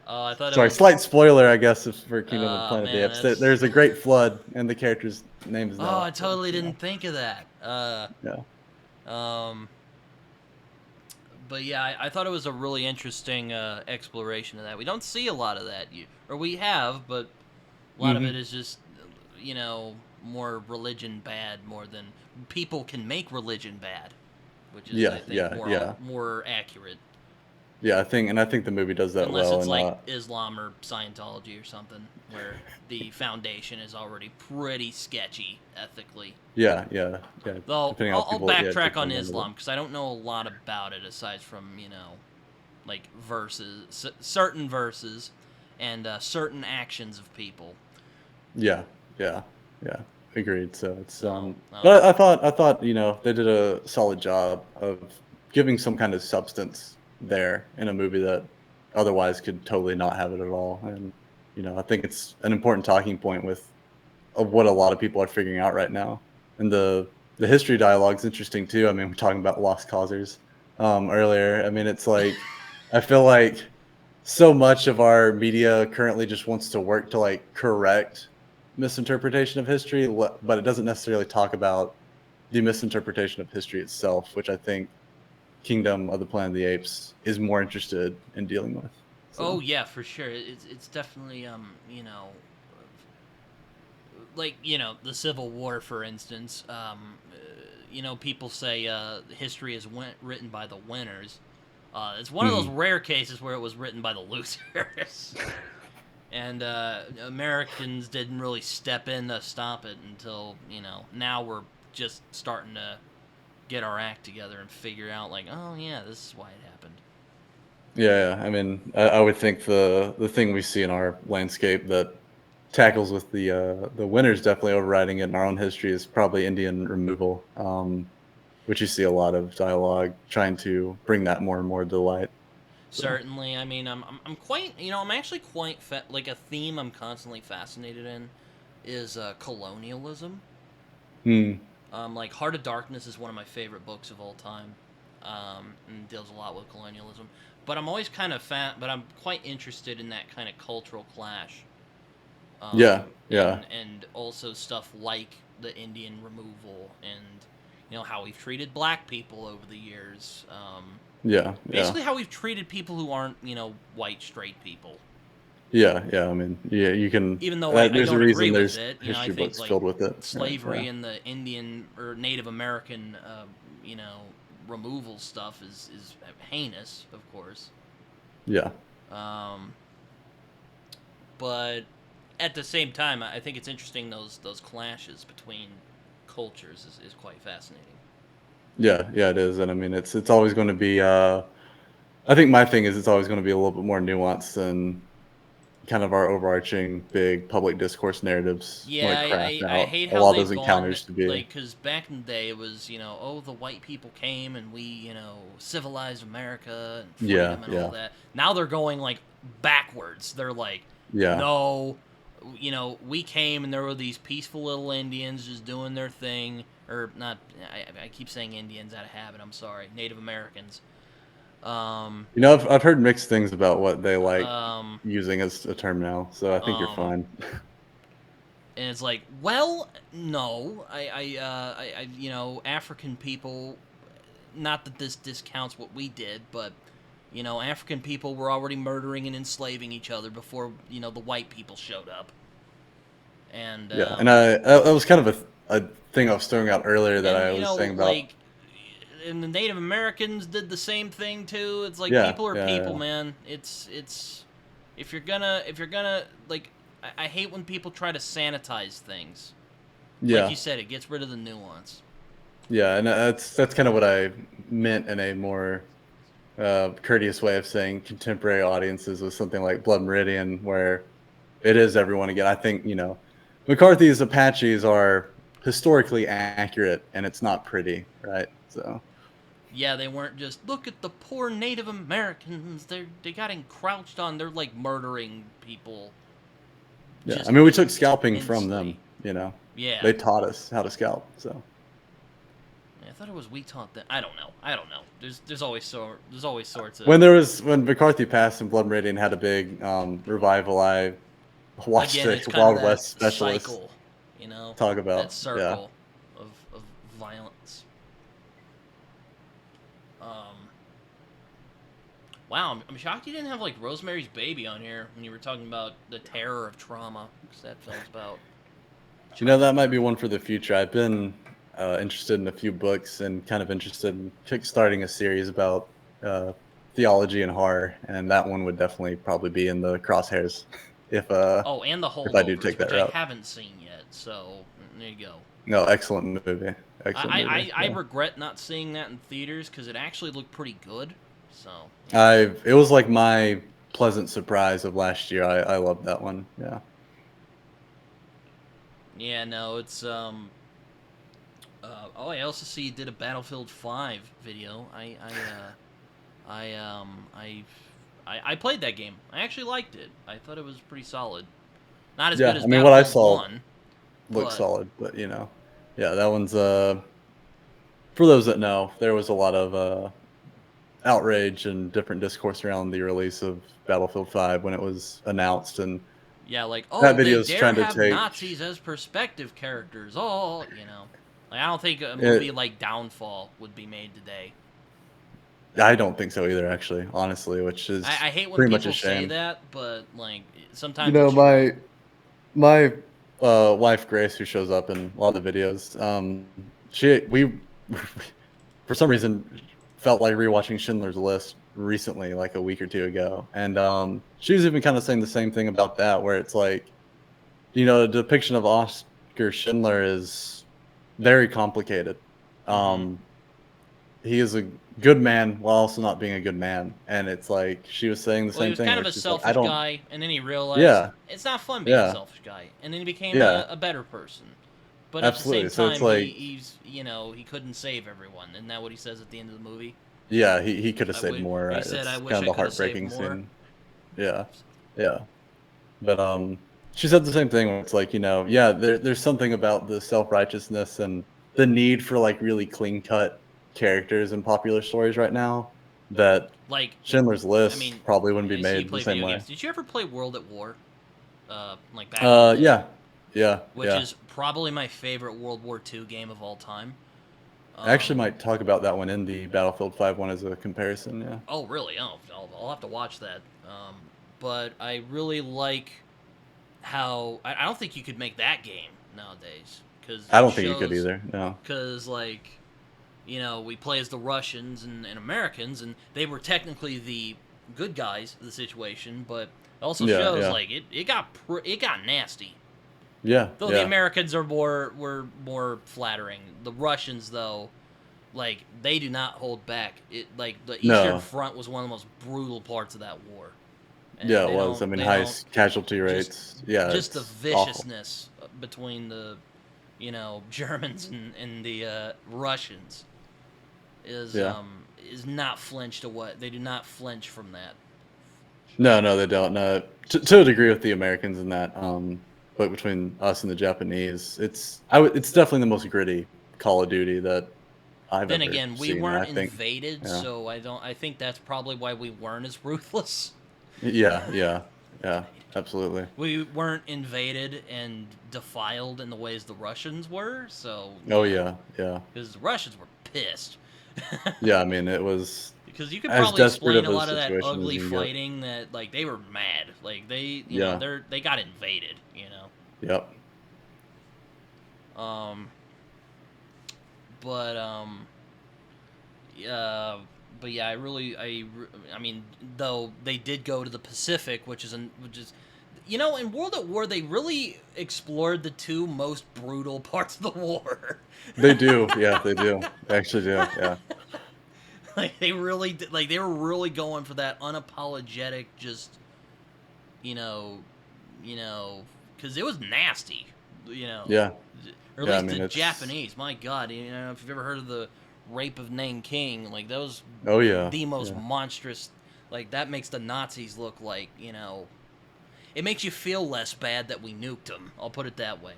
Oh, I thought it Sorry, was. slight spoiler, I guess, for Kingdom of the Oh Planet of the man, Apes. that's. There's a great flood, and the character's name is Oh, Noah. I So, totally didn't think of that. yeah, Um, but yeah, I thought it was a really interesting exploration of that. We don't see a lot of that, or we have, but a lot of it hmm is just, more religion bad more than people can make religion bad, which is I yeah, think yeah, yeah, more accurate. yeah. I think the movie does that Unless well, it's and like Islam or Scientology or something, where the foundation is already pretty sketchy ethically. yeah, yeah, yeah. Though Depending on how I'll people, yeah, take backtrack on things into it. Islam because I don't know a lot about it aside from like verses, certain verses, and certain actions of people. Yeah, yeah, yeah. Agreed. So it's So but I thought they did a solid job of giving some kind of substance there in a movie that otherwise could totally not have it at all, and I think it's an important talking point with of what a lot of people are figuring out right now. And the history dialogue is interesting too. I mean, we're talking about lost causers earlier. I mean, it's like I feel like so much of our media currently just wants to work to like correct misinterpretation of history, but it doesn't necessarily talk about the misinterpretation of history itself, which I think Kingdom of the Planet of the Apes is more interested in dealing with. oh So yeah, for sure. It's definitely like the Civil War, for instance. People say history is written by the winners. It's one of those mhm. rare cases where it was written by the losers. And Americans didn't really step in to stop it until now we're just starting to get our act together and figure out like, oh yeah, this is why it happened. Yeah, yeah. I mean, I would think the thing we see in our landscape that tackles with the winners definitely overriding it in our own history is probably Indian removal, which you see a lot of dialogue trying to bring that more and more to light. So Certainly, I mean, I'm quite, I'm actually quite like a theme I'm constantly fascinated in is colonialism. hmm. Like Heart of Darkness is one of my favorite books of all time, and deals a lot with colonialism. But I'm always kind of but I'm quite interested in that kind of cultural clash, Yeah, yeah, and also stuff like the Indian removal and how we've treated black people over the years. yeah, yeah. Basically, how we've treated people who aren't white straight people. Yeah, yeah. I mean, yeah, you can. Even though I There's a don't agree reason with there's it, I history think books like filled with it. Right? slavery Yeah, and the Indian or Native American, removal stuff is heinous, of course. yeah, Um, but at the same time, I think it's interesting those clashes between cultures is quite fascinating. yeah, yeah. It is, and I mean, it's always going to be. I think my thing is it's always going to be a little bit more nuanced than kind of our overarching big public discourse narratives Yeah, like craft I out. hate A how lot of they've those gone encounters to be. like because back in the day it was oh the white people came and we civilized America and Yeah, freedom and all yeah, that. Now they're going like backwards. They're like yeah, no, we came and there were these peaceful little Indians just doing their thing or not. I keep saying Indians out of habit. I'm sorry, Native Americans. Um, I've heard mixed things about what they like um, using as a term now, so I think you're um, fine. and it's like, well, no, African people. Not that this discounts what we did, but African people were already murdering and enslaving each other before the white people showed up, and Yeah, and that was kind of a thing I was throwing out earlier that and I was saying about. like, and the Native Americans did the same thing too. It's like Yeah, people are yeah, people, yeah, man. It's if you're gonna like, I hate when people try to sanitize things. Like yeah, you said, it gets rid of the nuance. yeah, and that's kind of what I meant in a more courteous way of saying contemporary audiences with something like Blood Meridian, where it is everyone again. I think McCarthy's Apaches are historically accurate, and it's not pretty, right? So Yeah, they weren't just look at the poor Native Americans. They got encroached on. They're like murdering people yeah, I just mean we took scalping from intensely. them. Yeah. They taught us how to scalp. So I thought it was we taught them. I don't know. I don't know. There's always sorts of when McCarthy passed and Blood Meridian had a big revival, I watched again. a It's kind of Wild that West specialist cycle, talk that about. Yeah. circle of violence. Um, wow, I'm shocked you didn't have like Rosemary's Baby on here when you were talking about the terror of trauma, because that film's about That might childbirth. be one for the future. I've been interested in a few books and kind of interested in kickstarting a series about uh, theology and horror, and that one would definitely probably be in the crosshairs if Oh, and the if I do Holdovers, take that which I route. haven't seen yet. So there you go. No, excellent movie. Excellent movie. I Yeah. regret not seeing that in theaters because it actually looked pretty good. So It was like my pleasant surprise of last year. I loved that one. Yeah. yeah, no, it's oh, I also see you did a Battlefield 5 video. I played that game. I actually liked it. I thought it was pretty solid. Not as good Yeah. as I mean, what I Battlefield saw 1, looked but solid, but yeah, that one's for those that know, there was a lot of outrage and different discourse around the release of Battlefield 5 when it was announced, and yeah, like, that oh, they video is dare trying to have take. Nazis as perspective characters. Oh, Like, I don't think a movie It, like Downfall would be made today. I don't think so either, actually, honestly, which is I hate when pretty much a people say shame. that, but like sometimes it's true. My wife Grace, who shows up in a lot of the videos, she we for some reason felt like rewatching Schindler's List recently, like a week or two ago, and she was even kind of saying the same thing about that, where it's like the depiction of Oscar Schindler is very complicated. Mm-hmm. Um, he is a good man while also not being a good man. And it's like she was saying the Well, he same was thing kind where of a she's like, I selfish don't. guy, and then he realized Yeah, it's not fun being a yeah, selfish guy, and then he became yeah, a better person. But at the absolutely. same So it's time, like, he's he couldn't save everyone. Isn't that what he says at the end of the movie? yeah, he could have I saved would. more, He right? said, "I That's wish kind of I the could have saved heartbreaking more." scene. Yeah, yeah. But she said the same thing where it's like, yeah, there's something about the self-righteousness and the need for like really clean-cut characters in popular stories right now that Like, Schindler's I List mean, probably wouldn't be I see you made the play same video way. games. Did you ever play World at War? Like back in the day, Yeah, yeah, which yeah. is probably my favorite World War II game of all time. I actually Um, might talk about that one in the Battlefield 5 one as a comparison. Yeah, oh, really? Oh, I'll have to watch that. But I really like how I don't think you could make that game nowadays because I it don't think you could shows either. No. because like we play as the Russians and Americans, and they were technically the good guys of the situation, but it also Yeah, shows yeah, like it got nasty. yeah, Though the yeah. Americans were more flattering. The Russians though, like they do not hold back. It like the Eastern No. Front was one of the most brutal parts of that war, Yeah, and it was. I mean, they don't highest casualty just rates. Yeah, just the it's awful. viciousness between the Germans and the Russians Yeah. is not flinched to what they do not flinch from that. No, no, they don't. No, to a degree with the Americans in that, but between us and the Japanese, it's definitely the most gritty Call of Duty that I've Then ever again, we seen. I weren't think. invaded, Yeah. so I think that's probably why we weren't as ruthless. Yeah, yeah, yeah, absolutely. We weren't invaded and defiled in the ways the Russians were, so Oh yeah, yeah, because the Russians were pissed. yeah. I mean, it was Because you could as probably desperate explain of a a lot of that situation as ugly you can get. fighting that like they were mad, like Yeah. they got invaded. Yep. Um, but yeah, but yeah, I mean, though they did go to the Pacific, which is in World at War they really explored the two most brutal parts of the war. They do. Yeah, they do. They actually do. Yeah. Like they really like they were really going for that unapologetic, just you know, you know, because it was nasty, you know, Yeah. or at Yeah. I least mean, the it's. Japanese. My God, if you've ever heard of the rape of Nanking, like that was Oh yeah. the most Yeah. monstrous. Like that makes the Nazis look like it makes you feel less bad that we nuked them. I'll put it that way.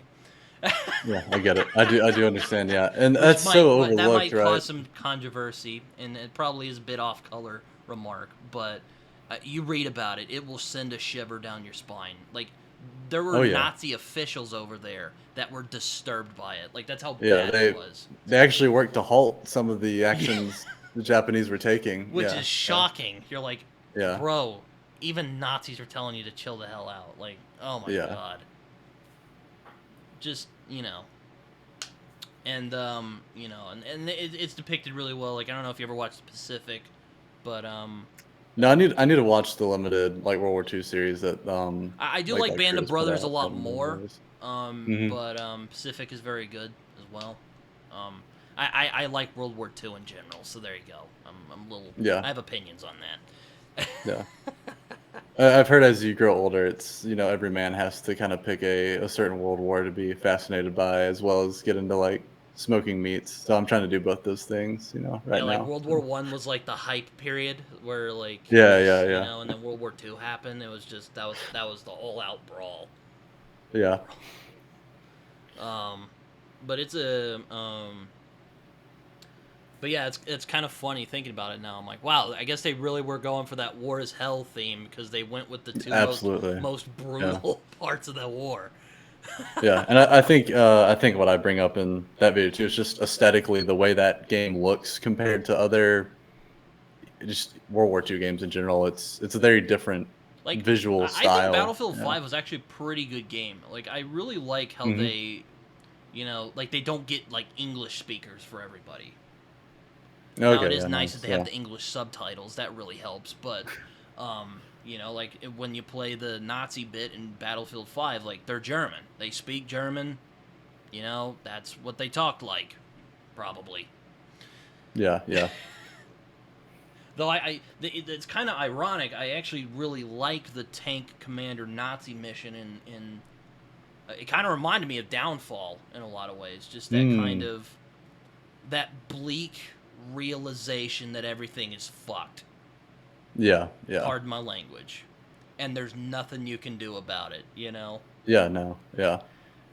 Yeah. I get it. I do understand. Yeah, and Which that's so that overlooked, might right? cause some controversy, and it probably is a bit off color remark, but you read about it, it will send a shiver down your spine. Like there were Oh yeah. Nazi officials over there that were disturbed by it. Like that's how Yeah. bad it They was. they actually worked to halt some of the Yeah, actions the Japanese were taking. which Yeah. is Yeah. shocking. You're like, Yeah. bro, even Nazis are telling you to chill the hell out. Like, oh my Yeah. god, just and and it's depicted really well. Like I don't know if you ever watched the Pacific, but No, I need to watch the limited like World War II series that I do like like that Band crew of has put Brothers a out. I lot haven't been more. those. Hmm. But Pacific is very good as well. Um, I like World War II in general, so there you go. I'm a little. Yeah. I have opinions on that. Yeah. I've heard as you grow older, it's every man has to kind of pick a certain world war to be fascinated by, as well as get into like smoking meats. So I'm trying to do both those things, Yeah, right like now. World War So One was like the hype period where like it yeah, was yeah, yeah, and then World War II happened. It was just that was the all out brawl. yeah, Um, but it's a but yeah, it's kind of funny thinking about it now. I'm like, wow, I guess they really were going for that war is hell theme because they went with the two absolutely. most Yeah, brutal parts of the war. yeah, and I think what I bring up in that video too is just aesthetically the way that game looks compared to other just World War II games in general. It's a very different Like, visual I think style. Battlefield Yeah. 5 was actually a pretty good game. Like, I really like how Hmm. like they don't get like English speakers for everybody. Now it Okay. is Yeah. nice that Nice. they have Yeah. the English subtitles. That really helps. But, like when you play the Nazi bit in Battlefield 5, like they're German. They speak German. That's what they talked like, probably. Yeah. Yeah. Though it's kind of ironic. I actually really like the tank commander Nazi mission in it kind of reminded me of Downfall in a lot of ways. Just that kind of that bleak realization that everything is fucked. Yeah, yeah. Pardon my language. And there's nothing you can do about it, you know? Yeah, no, yeah.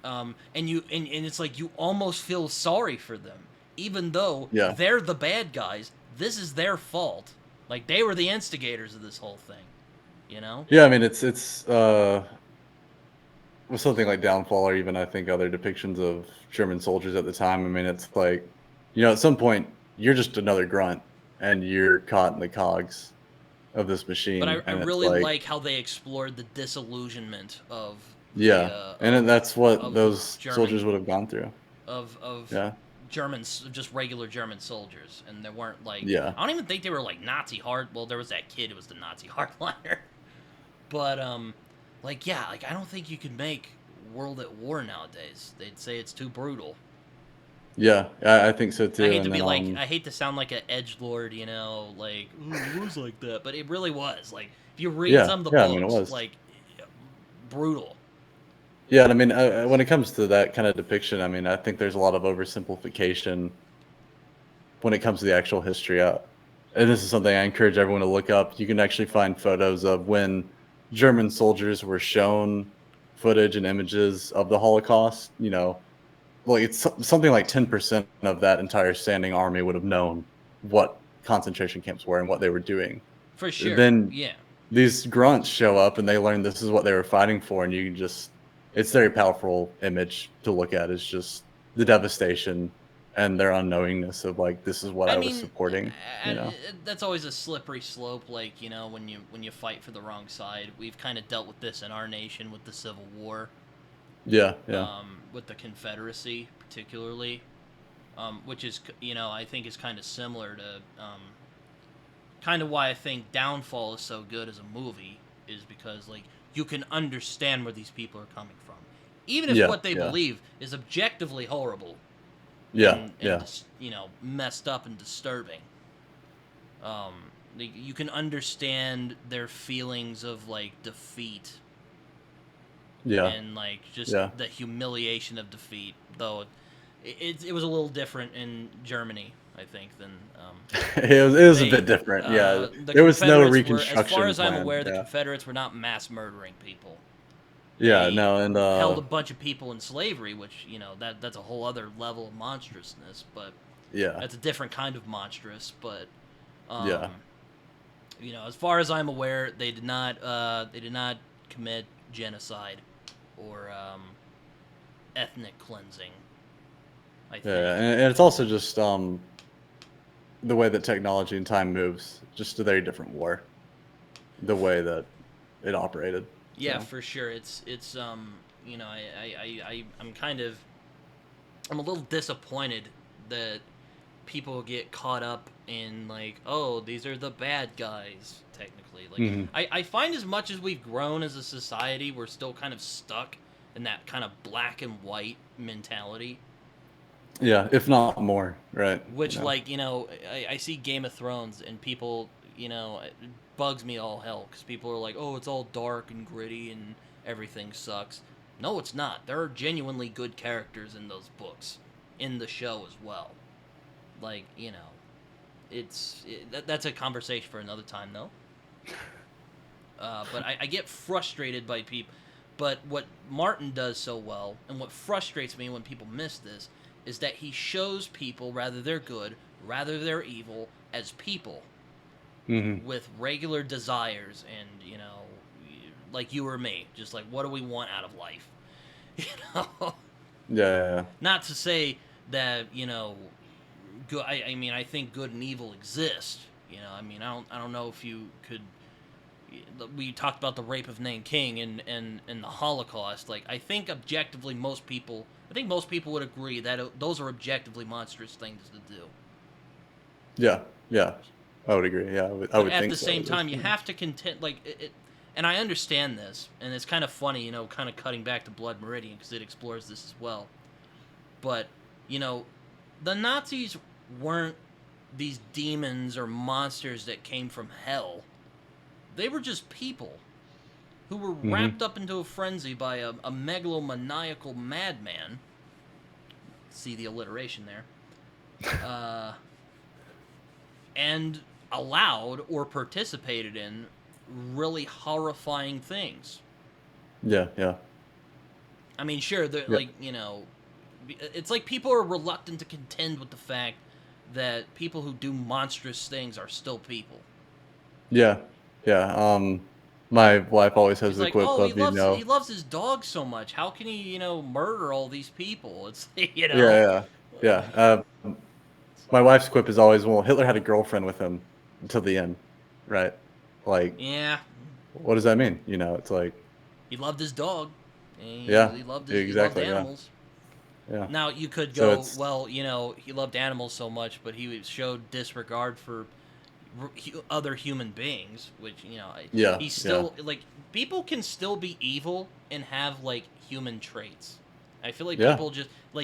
And it's like you almost feel sorry for them. Even though Yeah. they're the bad guys, this is their fault. Like, they were the instigators of this whole thing, you know? Yeah, I mean, it's with something like Downfall, or even I think other depictions of German soldiers at the time. I mean, it's like, at some point you're just another grunt, and you're caught in the cogs of this But machine, I and it's really like, like how they explored the disillusionment of yeah, and then that's what of the those soldiers would have gone through. of Yeah, Germans, just regular German soldiers, and they weren't like, yeah, I don't even think they were like Nazi hard. Well, there was that kid who was the Nazi hardliner, but like, yeah, like I don't think you could make World at War nowadays. They'd say it's too brutal. yeah. I think so too. I hate to and be then, like, I hate to sound like an edgelord, you know, like, ooh, it was like that, but it really was. Like, if you read yeah, some of the yeah. I mean, it books, was. like, brutal. Yeah, and I mean, when it comes to that kind of depiction, I mean, I think there's a lot of oversimplification when it comes to the actual history. And this is something I encourage everyone to look up. You can actually find photos of when German soldiers were shown footage and images of the Holocaust. Like it's something like 10% of that entire standing army would have known what concentration camps were and what they were doing. For sure, Then yeah. these grunts show up and they learn this is what they were fighting for, and you can just, it's a very powerful image to look at. It's just the devastation and their unknowingness of like, this is what I I was mean, supporting. that's always a slippery slope. Like, you know, when you fight for the wrong side, we've kind of dealt with this in our nation with the Civil War. Yeah, yeah, With the Confederacy, particularly, which is, you know, I think is kind of similar to, kind of why I think Downfall is so good as a movie, is because, like, you can understand where these people are coming from. Even if yeah, what they yeah, believe is objectively horrible yeah, and yeah, you know, messed up and disturbing. You can understand their feelings of, like, defeat yeah, and, like, just yeah. the humiliation of defeat, though it was a little different in Germany, I think, than It was a bit different. Yeah, the there was no Confederates were, as far reconstruction as I'm plan. aware, the Yeah, Confederates were not mass murdering people. yeah, They no, and held a bunch of people in slavery, which, you know, that's a whole other level of monstrousness, but yeah, that's a different kind of monstrous. But yeah, you know, as far as I'm aware, they did not commit genocide or ethnic cleansing, I think. yeah, and it's also just the way that technology and time moves, just a very different war, the way that it operated. Yeah, So for sure. It's you know, I'm kind of, I'm a little disappointed that people get caught up in, like, oh, these are the bad guys, technically. Like, hmm I find as much as we've grown as a society, we're still kind of stuck in that kind of black and white mentality. yeah, if not more, right? Which, like, you know, I see Game of Thrones and people, you know, it bugs me all hell because people are like, oh, it's all dark and gritty and everything sucks. No, it's not. There are genuinely good characters in those books, in the show as well. Like, you know, that's a conversation for another time, though. But I get frustrated by people. But what Martin does so well, and what frustrates me when people miss this, is that he shows people, rather they're good, rather they're evil, as people hmm with regular desires, and, you know, like you or me, just like, what do we want out of life? You know, yeah, not to say that, you know, good. I mean, I think good and evil exist. You know, I mean, I don't know if you could. We talked about the rape of Nanking and the Holocaust. Like, I think objectively, most people would agree that those are objectively monstrous things to do. yeah, yeah. I would agree. Yeah, I But would at think the so. same time, you have to contend, like, and I understand this, and it's kind of funny, you know, kind of cutting back to Blood Meridian because it explores this as well. But, you know, the Nazis weren't these demons or monsters that came from hell. They were just people who were wrapped up into a frenzy by a megalomaniacal madman. See the alliteration there. And allowed or participated in really horrifying things. Yeah, yeah. I mean, sure, like, you know, it's like people are reluctant to contend with the fact that people who do monstrous things are still people. Yeah, yeah. My wife always has He's the like, quip oh, of, he loves his dog so much. How can he, you know, murder all these people? It's, you know. yeah, yeah, yeah. My wife's quip is always, well, Hitler had a girlfriend with him until the end, right? Like, Yeah. what does that mean? You know, it's like, He loved his dog. yeah, He loved exactly, yeah, animals. yeah. Now you could So go, it's, well, you know, he loved animals so much, but he showed disregard for other human beings, which, you know, yeah, he's yeah, still like, people can still be evil and have like human traits. I feel like yeah,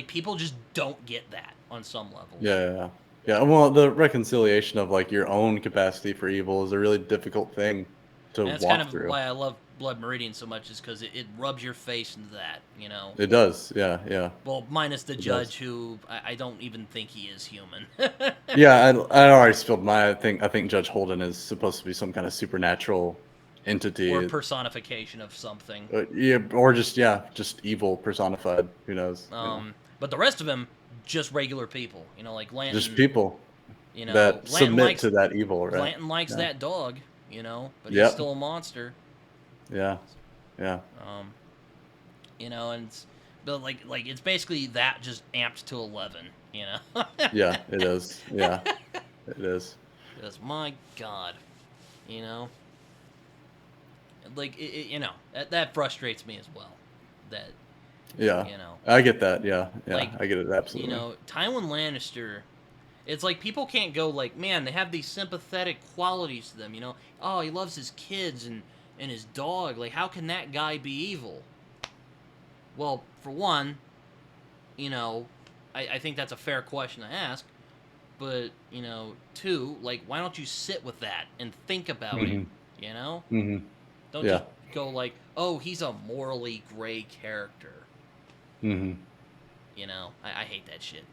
people just don't get that on some level. yeah. Yeah, well, the reconciliation of like your own capacity for evil is a really difficult thing to And that's kind walk of through. why I love Blood Meridian so much, is because it rubs your face into that, you know. It does, yeah, yeah, Well, minus the it does. judge, who I don't even think he is human. Yeah, I already spilled my. I think Judge Holden is supposed to be some kind of supernatural Or entity. personification of something. Yeah, or just evil personified. Who knows? You know, But the rest of them, just regular people. You know, like just Lanton. people You know, that submit to that evil, right? Lanton likes Yeah. that dog. You know, but he's Yep. still a monster. Yeah. Yeah. Um, you know, and but like it's basically that just amped to 11. You know. Yeah. It is. Yeah. It is. Because my God, you know, like you know, that frustrates me as well. That, Yeah. you know, I get that. Yeah. Yeah. like, I get it you absolutely. know, Tywin Lannister. It's like people can't go like, man, they have these sympathetic qualities to them, you know. Oh, he loves his kids and his dog. Like, how can that guy be evil? Well, for one, you know, I think that's a fair question to ask. But, you know, two, like, why don't you sit with that and think about him? Mhm. You know? Mhm. Don't Yeah. just go like, oh, he's a morally gray character. Mhm. You know? I hate that shit.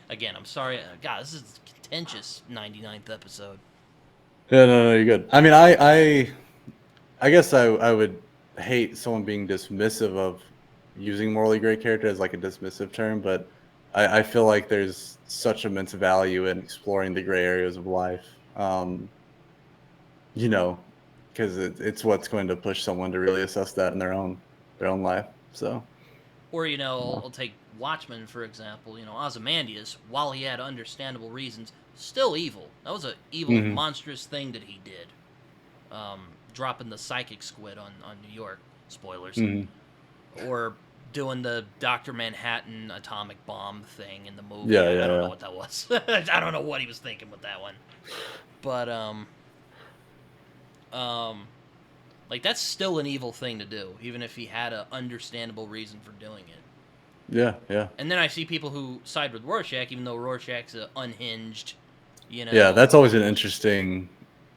Again, I'm sorry. God, this is a contentious 99th episode. Yeah. No. No. You're good. I mean, I guess I would hate someone being dismissive of using morally great character as like a dismissive term, but I feel like there's such immense value in exploring the gray areas of life. You know, because it's what's going to push someone to really assess that in their own life. So, Or, you know, uh, I'll take Watchmen, for example. You know, Ozymandias, while he had understandable reasons, still evil. That was an evil, hmm monstrous thing that he did. Dropping the psychic squid on New York. Spoilers. hmm Or doing the Dr. Manhattan atomic bomb thing in the movie. yeah, I don't know yeah, what that was. I don't know what he was thinking with that one. But, like, that's still an evil thing to do, even if he had an understandable reason for doing it. yeah, yeah, And then I see people who side with Rorschach, even though Rorschach's an unhinged, you yeah. know. That's always an interesting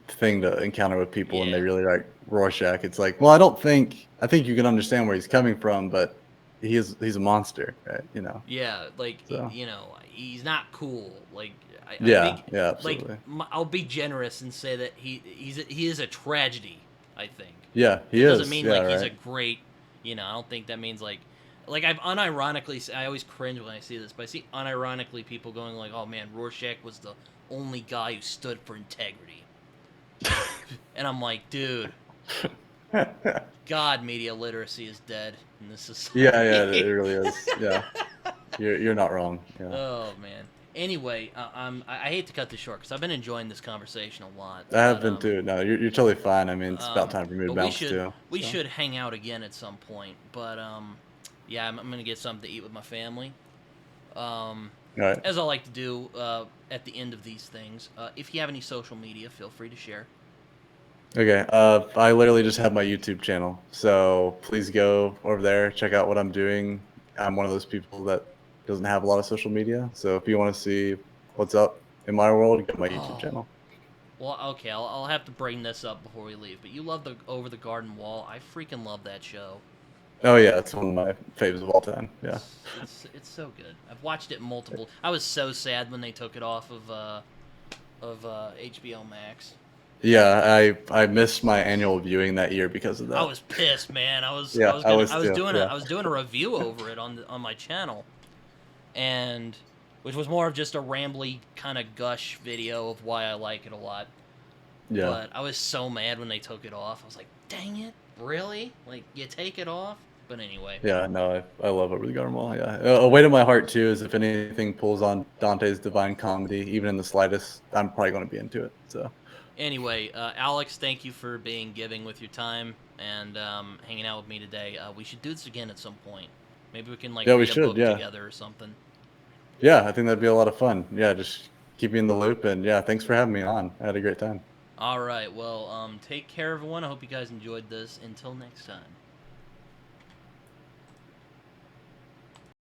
thing to encounter with people when they Yeah. really like Rorschach. It's like, well, I think you can understand where he's coming from, but he's a monster, right? You know. Yeah, like, So you know, he's not cool. Like, I yeah, think, yeah, like, absolutely. I'll be generous and say that he is a tragedy, I think. Yeah, he It doesn't is. mean, Yeah, like, he's a right. great, you know, I don't think that means, like, I've unironically, I always cringe when I see this, but I see unironically people going, like, oh man, Rorschach was the only guy who stood for integrity. And I'm like, dude, God, media literacy is dead in this Yeah, yeah, it society. really is. Yeah, you're not wrong. Yeah, Oh man. Anyway, I hate to cut this short because I've been enjoying this conversation a lot, I have been too. No, you're totally fine. I mean, it's about time for me to but bounce too. we So, should hang out again at some point. But yeah, I'm gonna get something to eat with my family. Um, all right. as I like to do at the end of these things. If you have any social media, feel free to share. Okay. I literally just have my YouTube channel, so please go over there, check out what I'm doing. I'm one of those people that doesn't have a lot of social media, so if you want to see what's up in my world, go to my YouTube Oh, channel. well, okay, I'll have to bring this up before we leave. But you love the Over the Garden Wall. I freaking love that show. Oh yeah, it's one of my faves of all time. Yeah. It's so good. I've watched it multiple. I was so sad when they took it off of HBO Max. Yeah, I missed my annual viewing that year because of I that. was pissed, man. Yeah, I was too. I was doing a review over it on my channel, and which was more of just a rambly kind of gush video of why I like it a lot. Yeah. But I was so mad when they took it off. I was like, dang it, really? Like, you take it off? But anyway. Yeah, no, I love Over the Garden Wall. Yeah, a weight in my heart too is if anything pulls on Dante's Divine Comedy, even in the slightest, I'm probably going to be into it. So. Anyway, Alex, thank you for being giving with your time and hanging out with me today. We should do this again at some point. Maybe we can like Yeah, we read a should. book Yeah. together or something. Yeah, I think that'd be a lot of fun. Yeah, just keep me in the loop, and yeah, thanks for having me on. I had a great time. All right. Well, take care, everyone. I hope you guys enjoyed this. Until next time.